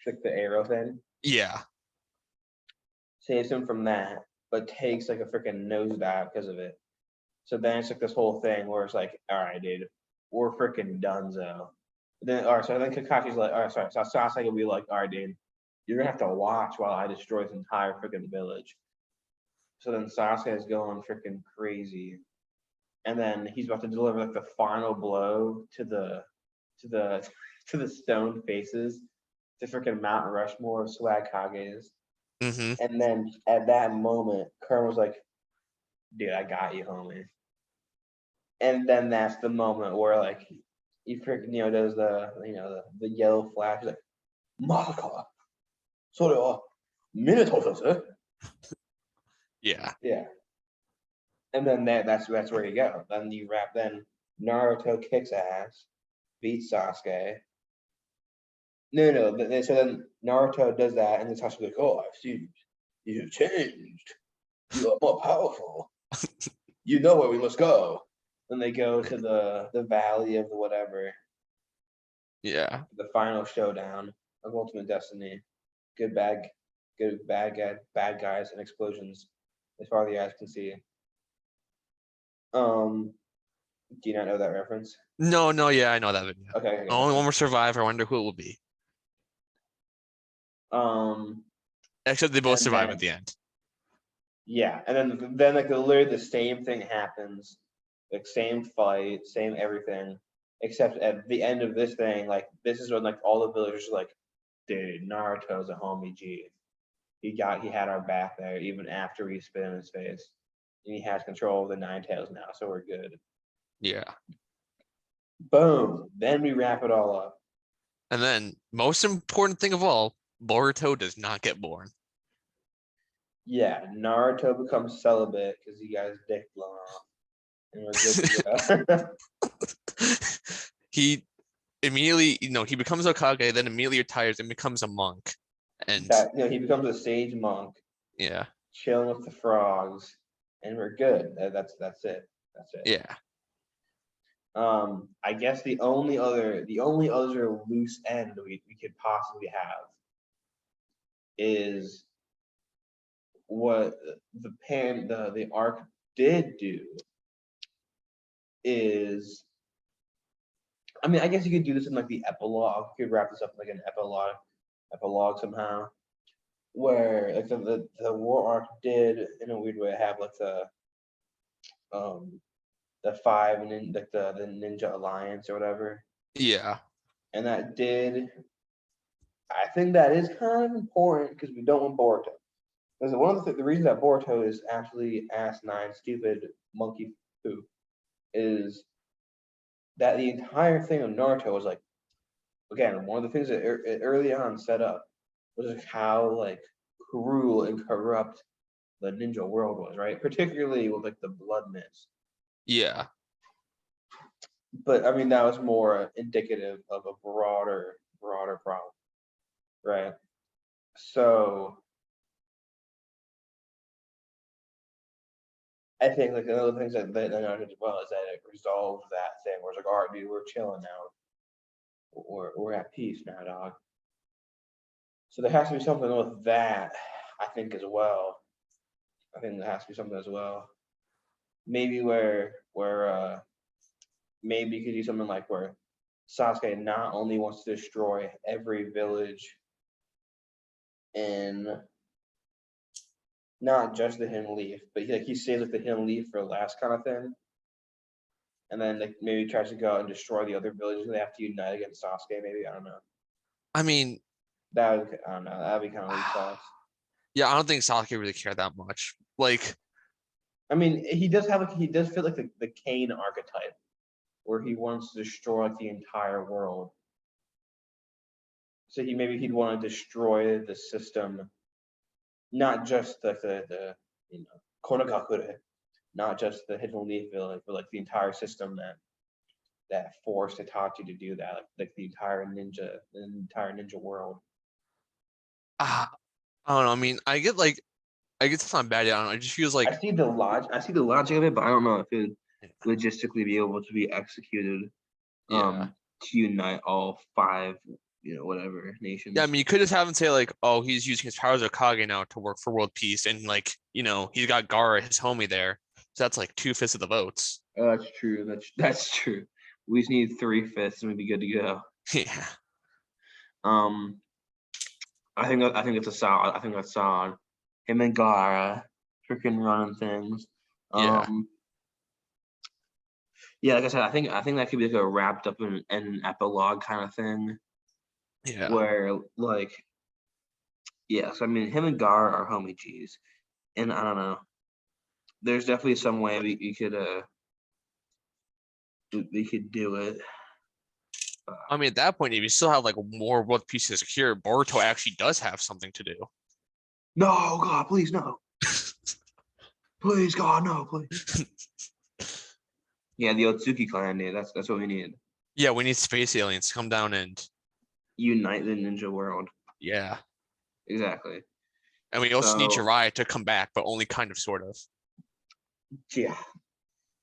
like the arrow thing. Yeah. Saves him from that, but takes like a freaking nosedive because of it. So then it's like this whole thing where it's like, all right, dude, we're freaking donezo. Then, all right, so then Kakashi's like, all right, sorry, so Sasuke will be like, all right, dude, you're gonna have to watch while I destroy this entire freaking village. So then Sasuke is going freaking crazy, and then he's about to deliver like the final blow to the to the stone faces, to freaking Mount Rushmore of Swag Kages. Mm-hmm. And then at that moment, Kern was like, dude, I got you, homie. And then that's the moment where like he freaking does the yellow flash, like Masaka, sort Minato, Yeah. yeah. And then that's where you go. Then you wrap. Then Naruto kicks ass, beats Sasuke. No. So then Naruto does that, and then Sasuke's like, "Oh, I've seen you've changed. You are more powerful. You know where we must go." Then they go to the valley of the whatever, Yeah. the final showdown of Ultimate Destiny. Good bad bad guys and explosions, as far as the eyes can see. Do you not know that reference? No, yeah, I know that video. Okay. Only one more survivor. I wonder who it will be. Um, Except they both and survive at then the end. yeah, and then like literally the same thing happens, like same fight, same everything, except at the end of this thing, like this is when like all the villagers are like, dude, Naruto's a homie G. He had our back there even after we spit in his face, and he has control of the Nine Tails now, so we're good. Yeah. Boom. Then we wrap it all up. And then, most important thing of all, Boruto does not get born. Yeah, Naruto becomes celibate because he got his dick blown off, and we're good to go. He immediately, he becomes Hokage, then immediately retires and becomes a monk. And He becomes a sage monk, yeah, chilling with the frogs, and we're good. That's it. That's it. yeah, I guess the only other loose end we could possibly have is what the arc did do is, I mean, I guess you could do this in like the epilogue. You could wrap this up in like an epilogue somehow, where like the war arc did in a weird way have like the five and then like the Ninja Alliance or whatever, yeah, and that did. I think that is kind of important because we don't want Boruto. Because one of the reasons that Boruto is absolutely asinine, stupid monkey poop is that the entire thing of Naruto was like, again, one of the things that early on set up was like how like cruel and corrupt the ninja world was, right? Particularly with like the blood mist. yeah, But I mean that was more indicative of a broader problem, right? So I think like another things that Naruto did well is that it resolved that thing where it's like, all right, dude, we're chilling now. We're at peace now, dog. So there has to be something with that, I think, as well. I think there has to be something as well. Maybe where maybe you could do something like where Sasuke not only wants to destroy every village in not just the Hidden Leaf, but he saves like the Hidden Leaf for last kind of thing. And then like maybe tries to go out and destroy the other villages and they have to unite against Sasuke, maybe. I don't know. I mean, That would I don't know, that'd be kind of weak sauce. yeah, I don't think Sasuke really cared that much. Like, I mean, he does have like he does fit like the Kane archetype where he wants to destroy like the entire world. So he'd want to destroy the system, not just the Konagakure, not just the Hidden Leaf village, but like the entire system that forced Itachi to do that, like the entire ninja world. I don't know. I mean, I guess it's not bad. I don't know. It just feels like, I see the logic of it, but I don't know if it would logistically be able to be executed yeah. to unite all five, whatever Yeah, I nations. mean, you could just have him say like, "Oh, he's using his powers of Kage now to work for world peace," and like, he's got Gara, his homie, there, so that's like 2/5 of the votes. Oh, that's true. That's true. We just need 3/5 and we'd be good to go. Yeah, Um, I think it's a solid. I think that's solid. Him and Gara freaking running things. yeah, Yeah, like I said, I think that could be like a wrapped up in an epilogue kind of thing yeah. where like yes, I mean him and Gar are homie G's, and I don't know. There's definitely some way we could do it. I mean, at that point, if you still have like more world peace to secure, Boruto actually does have something to do. No, God, please no, please God, no, please. Yeah, the Otsuki clan, dude. That's what we need. Yeah, we need space aliens to come down and Unite the ninja world. yeah, Exactly. and we also need So Jiraiya to come back, but only kind of, sort of. yeah,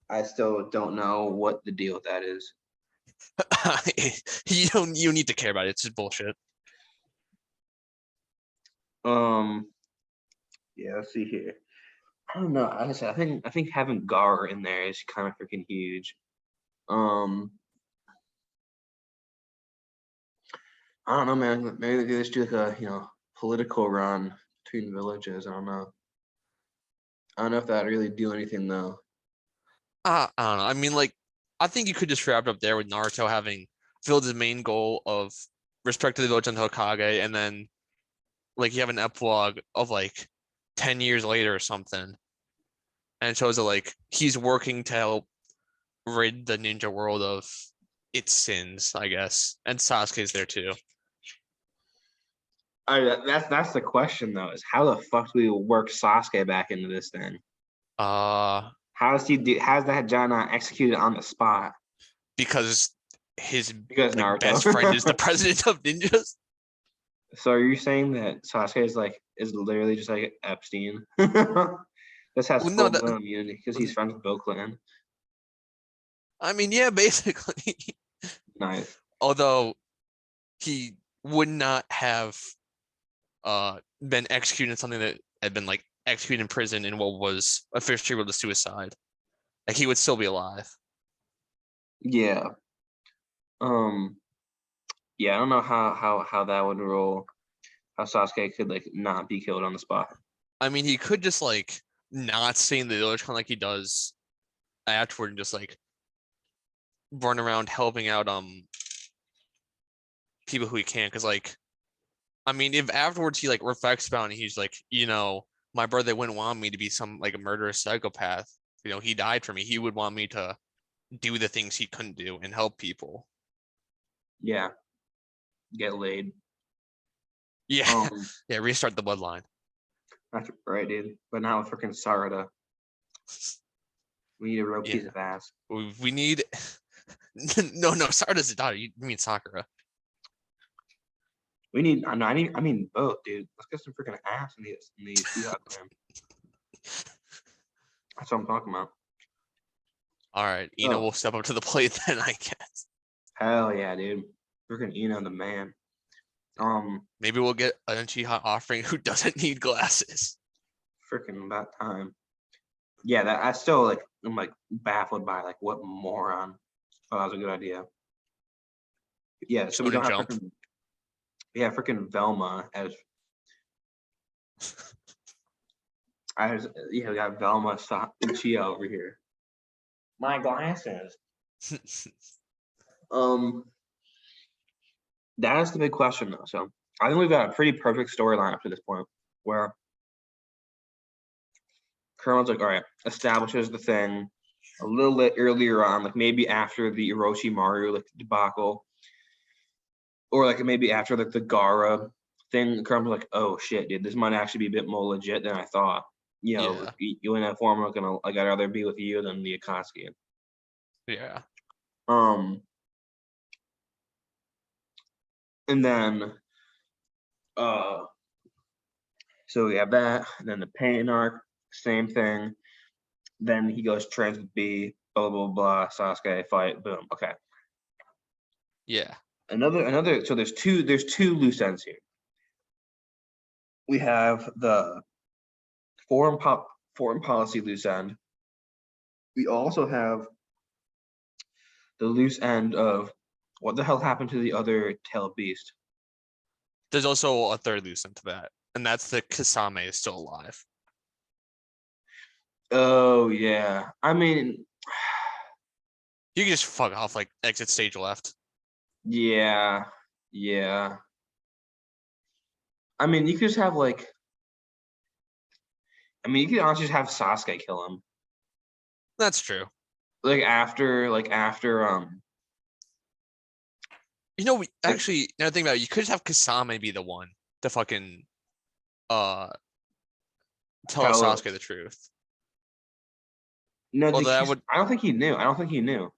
I still don't know what the deal with that is. You need to care about it. It's just bullshit. Um, yeah, let's see here. I don't know. Like I said, I think having Gar in there is kind of freaking huge. Um, I don't know, man. Maybe they could just do like a political run between villages. I don't know. I don't know if that really do anything though. I don't know. I mean, like, I think you could just wrap it up there with Naruto having filled his main goal of respect to the village until Hokage, and then like you have an epilogue of like 10 years later or something, and it shows that like he's working to help rid the ninja world of its sins, I guess. And Sasuke's there too. That's the question though. Is how the fuck do we work Sasuke back into this thing? Uh, How does he do? How's that John not executed on the spot? because his Because like best friend is the Naruto. president of ninjas. So are you saying that Sasuke is literally just like Epstein? This has Well, no, full blown immunity because he's friends with Bill Clinton. I mean, yeah, basically. Nice. Although he would not have been executed in something that had been like executed in prison in what was officially ruled a suicide. Like he would still be alive. Yeah. Um. Yeah. I don't know how that would roll. How Sasuke could like not be killed on the spot. I mean, he could just like not stay in the village kind of like he does afterward and just like run around helping out people who he can. Because like, I mean, if afterwards he like reflects about it and he's like, my brother wouldn't want me to be some like a murderous psychopath. He died for me. He would want me to do the things he couldn't do and help people. Yeah. Get laid. Yeah, Um. yeah. Restart the bloodline. That's right, dude. But now with freaking Sarada, we need a real piece Yeah, of ass. we need. No, Sarada's a daughter. You mean Sakura? We need. I mean both, dude. Let's get some freaking ass in these Uchiha clan. That's what I'm talking about. All right, Oh. will step up to the plate then, I guess. Hell yeah, dude. Freaking the man. Maybe we'll get an Uchiha offering who doesn't need glasses. Freaking about time. Yeah, that I still like. I'm like baffled by like what moron. Oh, that was a good idea. Yeah, so we Shonen don't have Jump. freaking. Yeah, freaking Velma as we got Velma Uchiha over here. My glasses. That is the big question though. So I think we've got a pretty perfect storyline up to this point where Colonel's like, all right, establishes the thing a little bit earlier on, like maybe after the Orochimaru like debacle, or like maybe after like the Gara thing. Colonel's like, oh shit, dude, this might actually be a bit more legit than I thought. You know, Yeah. you in that form, I'd rather be with you than the Akatsuki. Yeah. And then so we have that, and then the pain arc, same thing. Then he goes trans with B, blah blah blah, Sasuke fight, boom. Okay. Yeah. Another so there's two loose ends here. We have the foreign policy loose end. We also have the loose end of what the hell happened to the other tail beast. There's also a third loose end to that, and that's the Kasame is still alive. Oh yeah. I mean, You can just fuck off, like exit stage left. yeah. I mean, you could just have like. I mean, you could honestly just have Sasuke kill him. That's true. Like after. Actually, now think about it, you could just have Kasame be the one to fucking tell Sasuke the truth. No, Well, that would. I don't think he knew. Yeah, I don't think he knew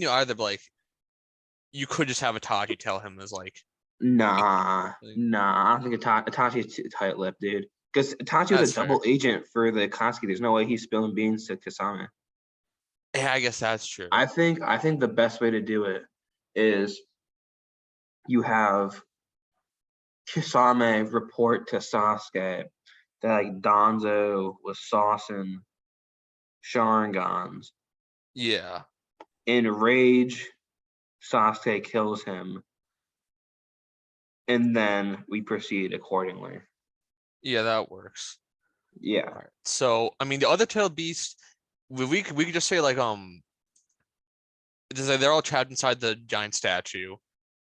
either. But like, you could just have Itachi tell him as like. Nah. I don't think Itachi is too tight-lipped, dude. Because Itachi was a double agent for the Akatsuki. There's no way he's spilling beans to Kasame. Yeah, I guess that's true. I think the best way to do it is you have Kasame report to Sasuke that like Danzo was saucing Sharingans. Yeah. In rage, Sasuke kills him, and then we proceed accordingly. Yeah, that works. Yeah. All right. So, I mean, the other tailed beast, we could just say like just like they're all trapped inside the giant statue.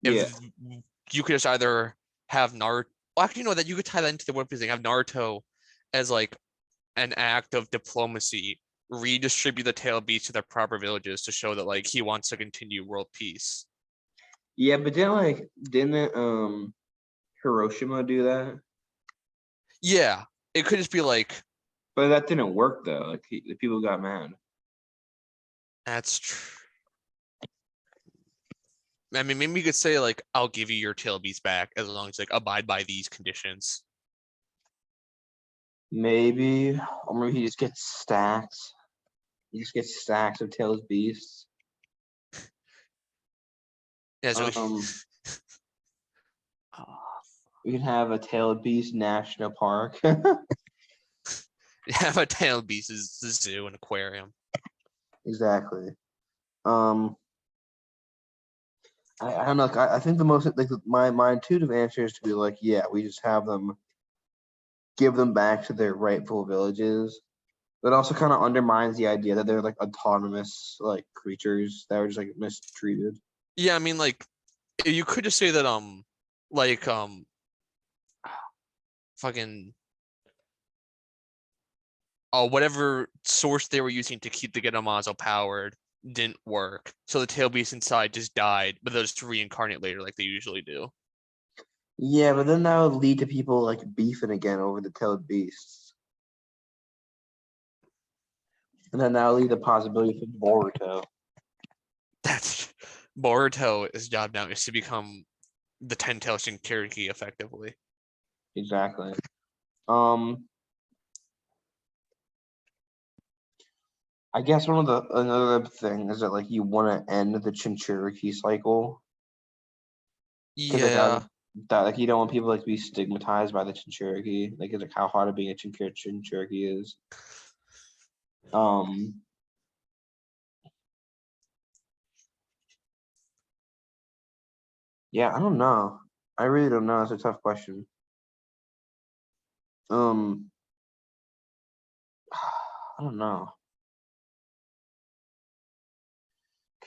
If you could just either have Naruto, well, actually, no, that you could tie that into the One Piece thing. Have Naruto as like an act of diplomacy, redistribute the tail beasts to their proper villages to show that like he wants to continue world peace. Yeah, but didn't Hiroshima do that? Yeah, it could just be like. But that didn't work though. Like the people got mad. That's true. I mean, maybe you could say like, "I'll give you your tail beast back as long as like abide by these conditions." Maybe, or maybe he just gets stacks. He just gets stacks of tails beasts. Yeah, so we can have a tailed beast national park. have a tail beast is the zoo and aquarium. Exactly. I don't know. I think the most like my intuitive answer is to be like, yeah, we just have them give them back to their rightful villages. But also kind of undermines the idea that they're like autonomous like creatures that were just like mistreated. Yeah, I mean, like you could just say that like fucking whatever source they were using to keep the Gettamazo powered didn't work, so the tail beast inside just died, but they'll just reincarnate later like they usually do. Yeah, but then that would lead to people like beefing again over the tailed beasts. And then that would lead to the possibility for Boruto. That's Boruto's job now is to become the 10-tailed Shinkariki effectively. Exactly. I guess another thing is that like you want to end the Chinchuriki cycle because Yeah. that like you don't want people like to be stigmatized by the Chinchuriki, like it's like how hard being a Chinchuriki is. Yeah, I don't know. I really don't know. It's a tough question. I don't know.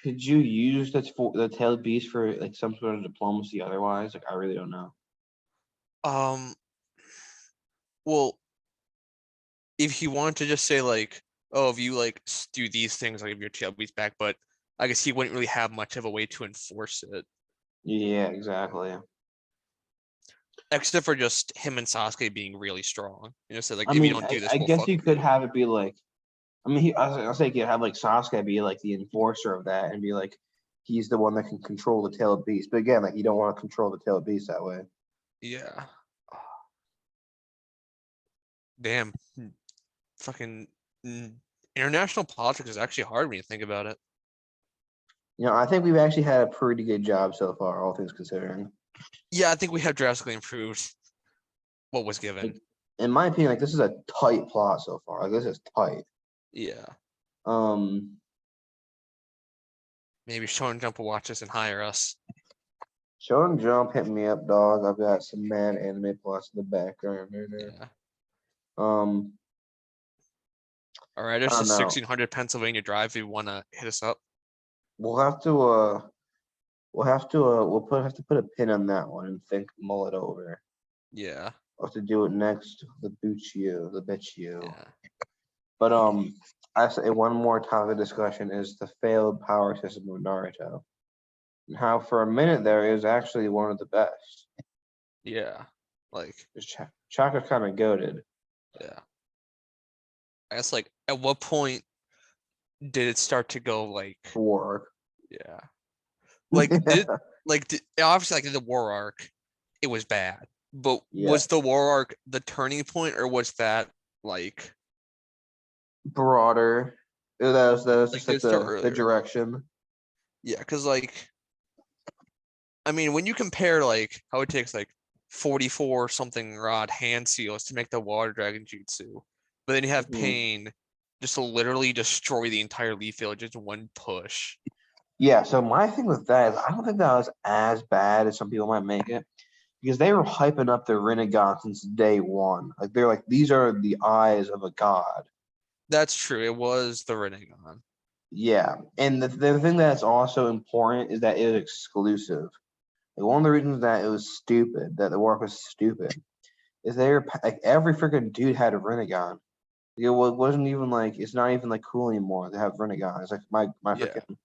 Could you use the tailed beast for like some sort of diplomacy otherwise? Like I really don't know. Um. Well, if you want to just say like, oh, if you like do these things, I'll give your tailbeats back, but I guess he wouldn't really have much of a way to enforce it, Yeah, exactly. except for just him and Sasuke being really strong. You know, so like I if you mean, don't do this, I we'll guess fuck you with could you. have it be like, I mean, I'll say you could have like Sasuke be like the enforcer of that and be like, he's the one that can control the tailed beast. But again, like you don't want to control the tailed beast that way. Yeah. Damn. Fucking international politics is actually hard when you think about it. You know, I think we've actually had a pretty good job so far, all things considering. Yeah, I think we have drastically improved what was Like, given. in my opinion, like this is a tight plot so far. Like this is tight. Yeah. Um, Maybe Shonen Jump will watch us and hire us. Shonen Jump hit me up, dog. I've got some mad anime plots in the background right now. Yeah. All right, I there's the don't know. 1600 Pennsylvania Drive if you want to hit us up. We'll have to have to put a pin on that one and mull it over. Yeah. We'll have to do it next. The Libeccio. Yeah. But I say one more topic of discussion is the failed power system of Naruto. And how for a minute there is actually one of the best. Yeah. Like, Chaka's kind of goaded. yeah. I guess like at what point did it start to go like War arc. yeah. Like did obviously like in the war arc, it was bad. But Yeah. was the war arc the turning point or was that like Broader. That was like just did like it start the earlier? direction. Yeah, because like I mean when you compare like how it takes like 44 something rod hand seals to make the water dragon jutsu, but then you have Mhm. pain just to literally destroy the entire leaf field just one push. Yeah, so my thing with that is I don't think that was as bad as some people might make it because they were hyping up the Rinnegan since day one. Like they're like, these are the eyes of a god. That's true. It was the Rinnegan. Yeah, and the thing that's also important is that it was exclusive. Like one of the reasons that it was stupid, that the work was stupid, is they were like every freaking dude had a Rinnegan. It wasn't even like it's not even like cool anymore to have Rinnegan. It's like my Yeah. freaking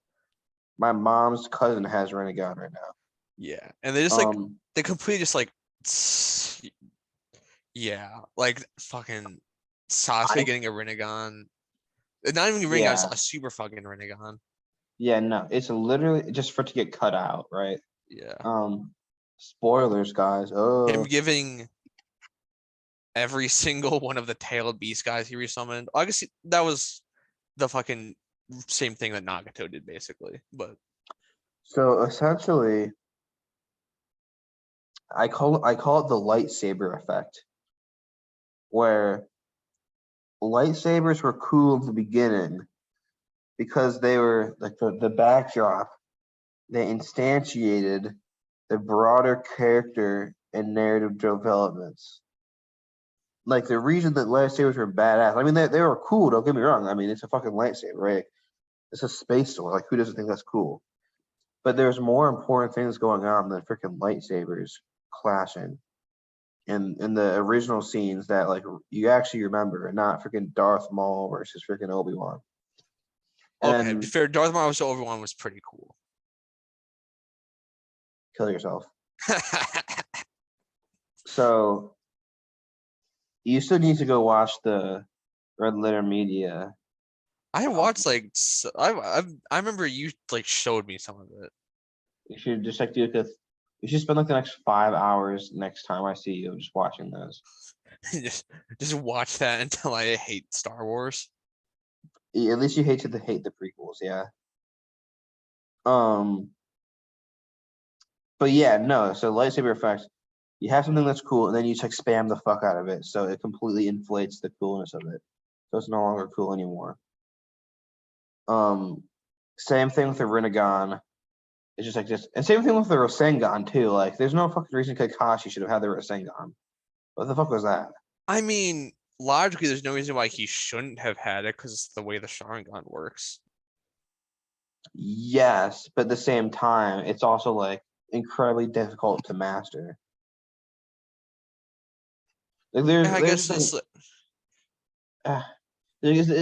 my mom's cousin has Rinnegan right now. Yeah. And they just like they completely just like yeah, like fucking Sasuke I getting a Rinnegan. Not even a Rinnegan, yeah a super fucking Rinnegan. yeah no, it's literally just for it to get cut out, right? Yeah. Um, spoilers, guys. Him giving every single one of the tailed beast guys he resummoned. I guess that was the fucking same thing that Nagato did basically. But So essentially, I call it the lightsaber effect, where lightsabers were cool in the beginning because they were like the backdrop. They instantiated the broader character and narrative developments. Like the reason that lightsabers were badass. I mean, they were cool. Don't get me wrong. I mean, it's a fucking lightsaber, right? It's a space sword. Like, who doesn't think that's cool? But there's more important things going on than freaking lightsabers clashing. In the original scenes that like you actually remember, and not freaking Darth Maul versus freaking Obi-Wan. okay, to be And fair, Darth Maul's Obi-Wan was pretty cool. kill yourself. So you still need to go watch the Red Letter Media. I watched like I remember you like showed me some of it. You should just like do this. You should spend like the next 5 hours next time I see you just watching those. just just watch that until I hate Star Wars. At least you hate the prequels, yeah. But yeah, no. So lightsaber effects, you have something that's cool, and then you just like spam the fuck out of it, so it completely inflates the coolness of it. So it's no longer cool anymore. Same thing with the Rinnegan. It's just like this, and same thing with the Rasengan too. Like, there's no fucking reason Kakashi should have had the Rasengan. What the fuck was that? I mean, logically, there's no reason why he shouldn't have had it because it's the way the Sharingan works. Yes, but at the same time, it's also like incredibly difficult to master. Like I guess there's it's like,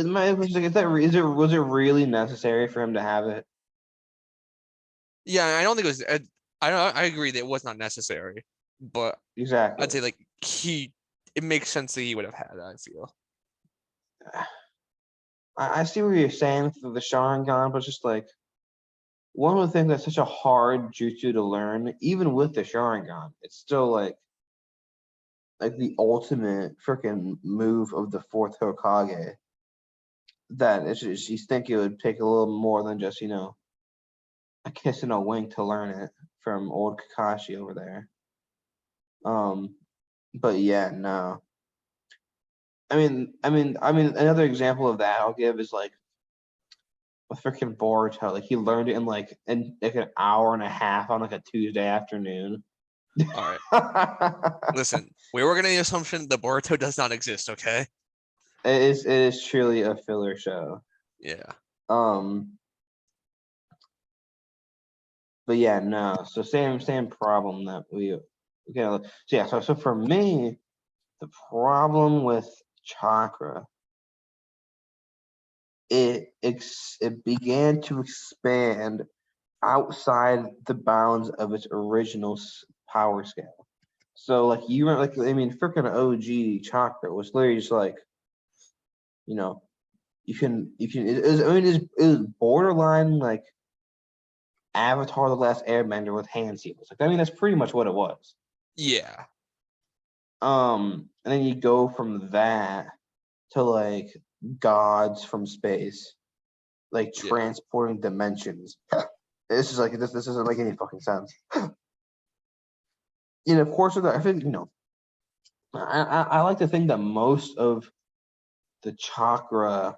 my question is like, was it really necessary for him to have it? yeah. I don't think it was. I agree that it was not necessary, but Exactly. I'd say like it makes sense that he would have had it. I feel. I see what you're saying for the Sharingan, but it's just like one of the things that's such a hard jutsu to learn, even with the Sharingan, it's still like the ultimate freaking move of the fourth Hokage. That it's just, you think it would take a little more than just a kiss and a wink to learn it from old Kakashi over there. But yeah, no. I mean, another example of that I'll give is like with freaking Boruto. Like he learned it in like an hour and a half on like a Tuesday afternoon. All right. Listen, we were gonna the assumption that Boruto does not exist. Okay. It is truly a filler show. Yeah. But yeah, no. So same problem that we so yeah. So for me, the problem with chakra, it began to expand outside the bounds of its original power scale. So like you remember, like I mean, freaking OG chakra was literally just like, you can it was borderline like Avatar: The Last Airbender with hand seals. Like I mean, that's pretty much what it was. Yeah. And then you go from that to like gods from space, like Yeah. transporting dimensions. This is like this doesn't make any fucking sense. Of course, I think I like to think that most of the chakra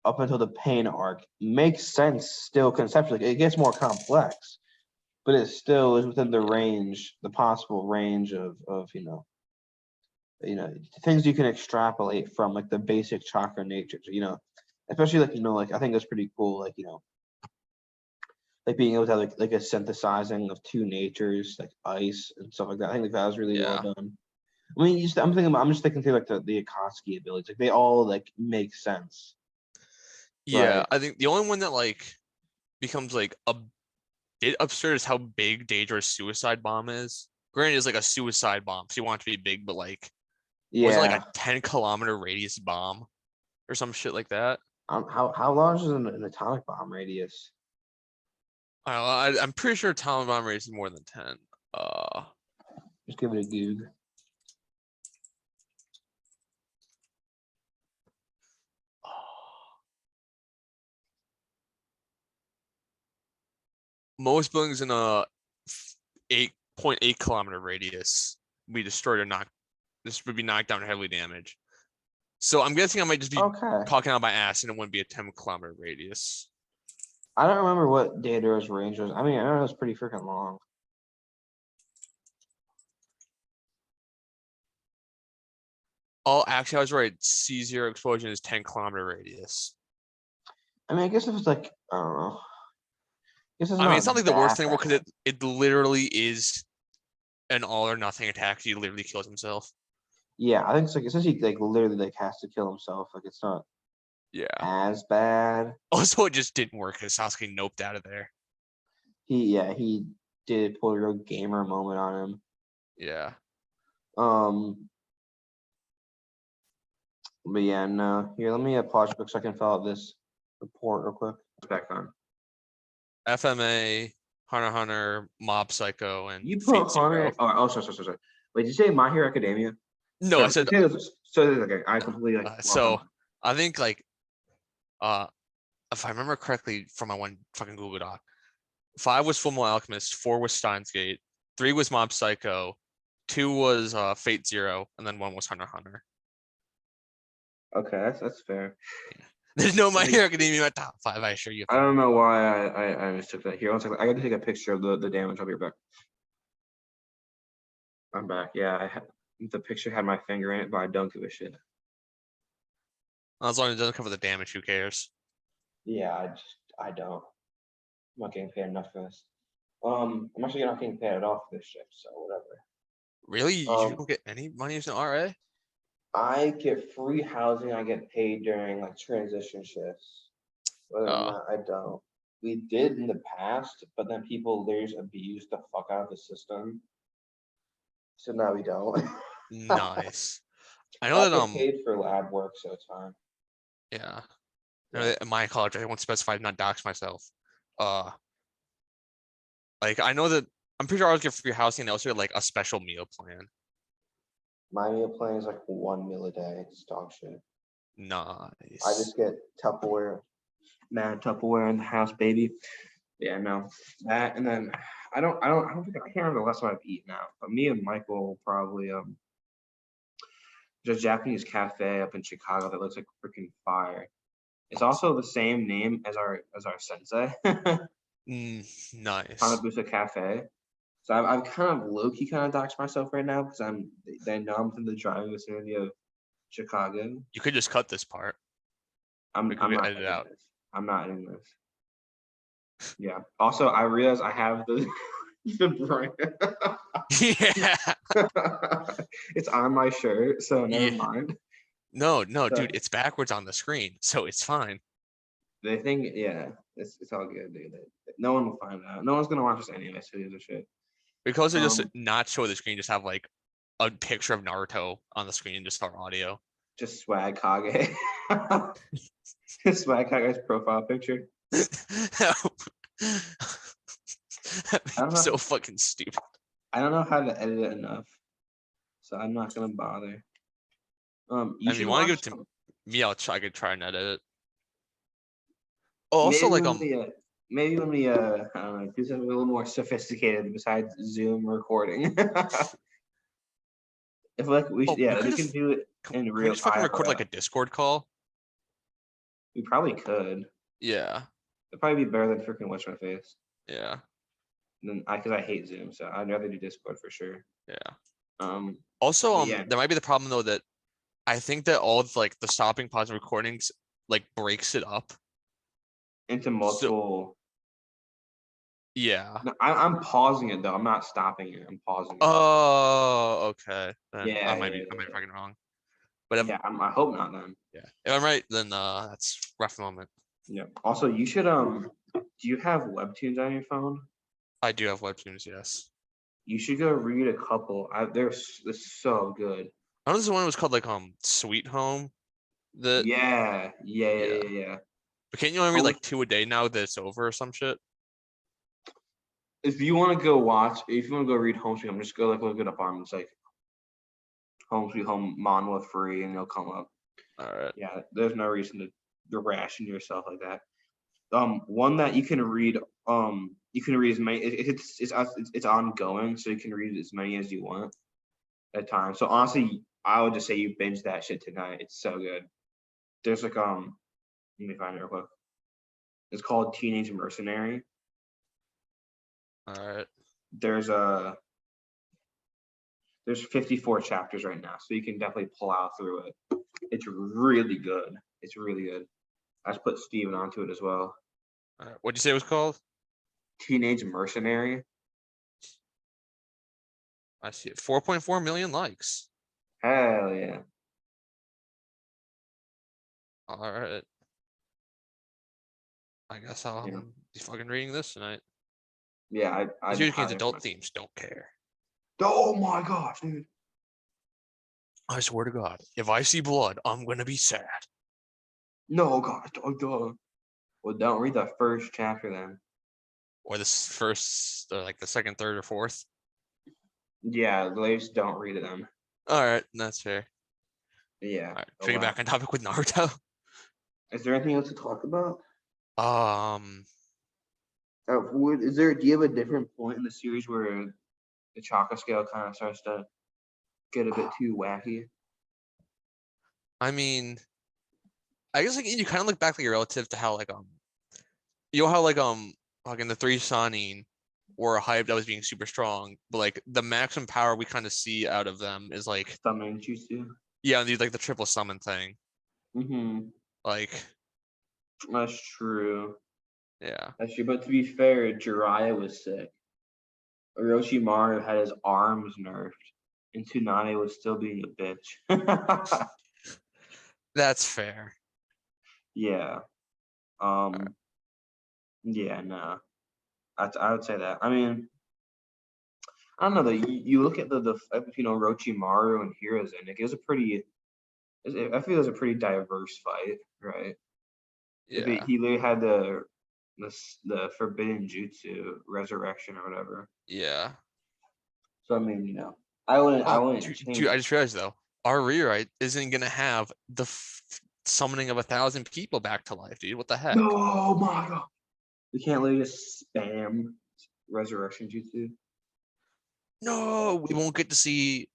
up until the pain arc makes sense still conceptually. It gets more complex, but it still is within the possible range of things you can extrapolate from like the basic chakra natures. Especially like I think that's pretty cool. Like being able to have like a synthesizing of two natures, like ice and stuff like that. I think that was really well done. I mean, I'm just thinking through like the Akatsuki abilities. Like they all like make sense. Yeah. Right. I think the only one that like becomes like a bit absurd is how big Daedra's suicide bomb is. Granted, it's like a suicide bomb, so you want it to be big, but like, was it like a 10-kilometer radius bomb or some shit like that? How large is an atomic bomb radius? I'm pretty sure atomic bomb radius is more than 10. Just give it a goog. Most buildings in a 8.8 kilometer radius be destroyed or knocked. This would be knocked down or heavily damaged. So I'm guessing I might just be Okay. talking out my ass, and it wouldn't be a 10-kilometer radius. I don't remember what Daedra's range was. I mean, I know it was pretty freaking long. Oh, actually, I was right. C0 explosion is 10-kilometer radius. I mean, I guess if it's like, I don't know. I guess I mean, it's not like the worst thing bad. because it literally is an all or nothing attack. He literally kills himself. Yeah, I think it's like essentially like literally like has to kill himself. Like it's not as bad. Also, it just didn't work because Sasuke noped out of there. He did pull a real gamer moment on him. Yeah. But yeah, no. Here, let me pause real quick so I can fill out this report real quick. Back on. FMA, Hunter x Hunter, Mob Psycho, and You put Zero. Sorry. Wait, did you say My Hero Academia? No, I said so okay. I completely so. I think like If I remember correctly from my one fucking Google Doc, 5 was Fullmetal Alchemist, 4 was Steins Gate, 3 was Mob Psycho, 2 was Fate Zero, and then 1 was Hunter x Hunter. Okay, that's fair. There's no My Like, Hero Academia in my top 5. I assure you. I don't know why I mistook that. Here, one second. I got to take a picture of the damage. I'll be right back. I'm back. Yeah, the picture had my finger in it, but I don't give a shit. As long as it doesn't cover the damage, who cares? Yeah, I don't. I'm not getting paid enough for this. I'm actually not getting paid at all for this shit, so whatever. Really? You don't get any money as an RA? I get free housing. I get paid during like transition shifts. Other than that, I don't. We did in the past, but then people they just abused the fuck out of the system. So now we don't. Nice. I I know that get paid for lab work, so it's fine. yeah. I know that at my college, I won't specify, not dox myself. Like I know that I'm pretty sure I always get free housing and also get like a special meal plan. My meal plan is like 1 meal a day. It's dog shit. I Nice. just get Tupperware, mad Tupperware in the house, baby. Yeah, no, that and then I don't think I can't remember the last time I've eaten out. But me and Michael will probably there's a Japanese cafe up in Chicago that looks like freaking fire. It's also the same name as our sensei, Nice. Hanabusa Cafe. So I've kind of low key kind of doxed myself right now because they know I'm in the driving vicinity of Chicago. You could just cut this part. I'm We could not edit it editing out. this. I'm not in this. Yeah. Also, I realize I have the the brand. Yeah. It's on my shirt, so never Yeah. mind. No, So dude, it's backwards on the screen, so it's fine. they think, yeah, it's all good, dude. No one will find out. No one's gonna watch this anyway, so these are shit. Because they just Um, not show the screen, just have like a picture of Naruto on the screen and just our audio. just swag Kage. Swag Kage's profile picture. I don't So know. fucking stupid. I don't know how to edit it enough, so I'm not gonna bother. You If should you want to give watch it to some, me, I could try and edit it. Oh, also, maybe like maybe when we I don't know, do something a little more sophisticated besides Zoom recording. If like we should, we yeah, could we can just do it can in we real just fucking record like IRL. a Discord call? We probably could. Yeah, It'd probably be better than freaking watch my face. yeah, Then because I hate Zoom, so I'd rather do Discord for sure. yeah. Um, Also, but yeah, there might be the problem though that I think that all of like the stopping pause recordings like breaks it up. into So multiple. yeah. No, I'm pausing it though. I'm not stopping it. I'm pausing it. Oh, okay. Then Yeah, I might be fucking wrong. But if yeah. I hope not then. yeah, if I'm right, then that's rough moment. Yeah. Also, you should do you have webtoons on your phone? I do have webtoons, yes. You should go read a couple. They're so good. I know this one was called like Sweet Home. That Yeah, yeah, yeah, yeah. yeah, yeah. But can't you only read Almost, like 2 a day now that it's over or some shit? if you want to go watch, if you want to go read Home Sweet Home, just go like look it up on it's like Home Sweet Home manhwa free, and it'll come up. All right. Yeah, there's no reason to ration yourself like that. One that you can read as many. It's ongoing, so you can read as many as you want at a time. So honestly, I would just say you binge that shit tonight. It's so good. There's like let me find it real quick. It's called Teenage Mercenary. All right. There's 54 chapters right now, so you can definitely plow through it. It's really good. It's really good. I just put Steven onto it as well. All right. What'd you say it was called? Teenage Mercenary. I see it. 4.4 million likes. Hell yeah. All right. I guess I'll Yeah. be fucking reading this tonight. Yeah, I Video games adult themes don't care. Oh my gosh, dude. I swear to God, if I see blood, I'm gonna be sad. No, gosh, dog. Well, don't read the first chapter then. Or this first, or like the second, third, or fourth. Yeah, the ladies don't read them. All right, that's fair. Yeah. All right, Oh, should we get wow. back on topic with Naruto? Is there anything else to talk about? Um, Is there? Do you have a different point in the series where the Chaka scale kind of starts to get a bit too wacky? I mean, I guess like you kind of look back like relative to how you know how like in the three Sanin were hyped that was being super strong, but like the maximum power we kind of see out of them is like Summoning Jutsu. yeah, like the triple summon thing. Mm-hmm. Like That's true. yeah, That's true. But to be fair, Jiraiya was sick. Orochimaru had his arms nerfed, and Tsunade was still being a bitch. that's fair. Yeah. Um. Yeah. No. I would say that. I mean, I don't know. You look at the fight between Orochimaru and Hiruzen. It was a pretty. I feel it was a pretty diverse fight, right? Yeah, He literally had the forbidden jutsu resurrection or whatever. yeah. So I mean, I Oh, wouldn't change dude, I it. just realized though, our rewrite isn't gonna have the summoning of 1,000 people back to life, dude. What the heck? Oh my god. We can't literally just spam resurrection jutsu. No, we won't get to see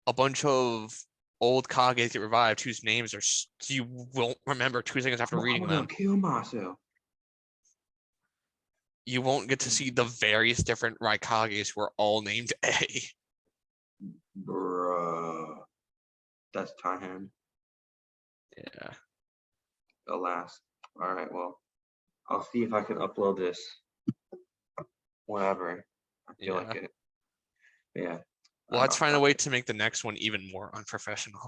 a bunch of old Kages get revived whose names you won't remember 2 seconds after reading Makoto them. kill Masu. You won't get to see the various different Raikages who are all named A. Bruh. That's Taihan. Yeah. Alas. Alright, well. I'll see if I can upload this whenever I feel like Yeah. it. Yeah. Well, let's find a way to make the next one even more unprofessional.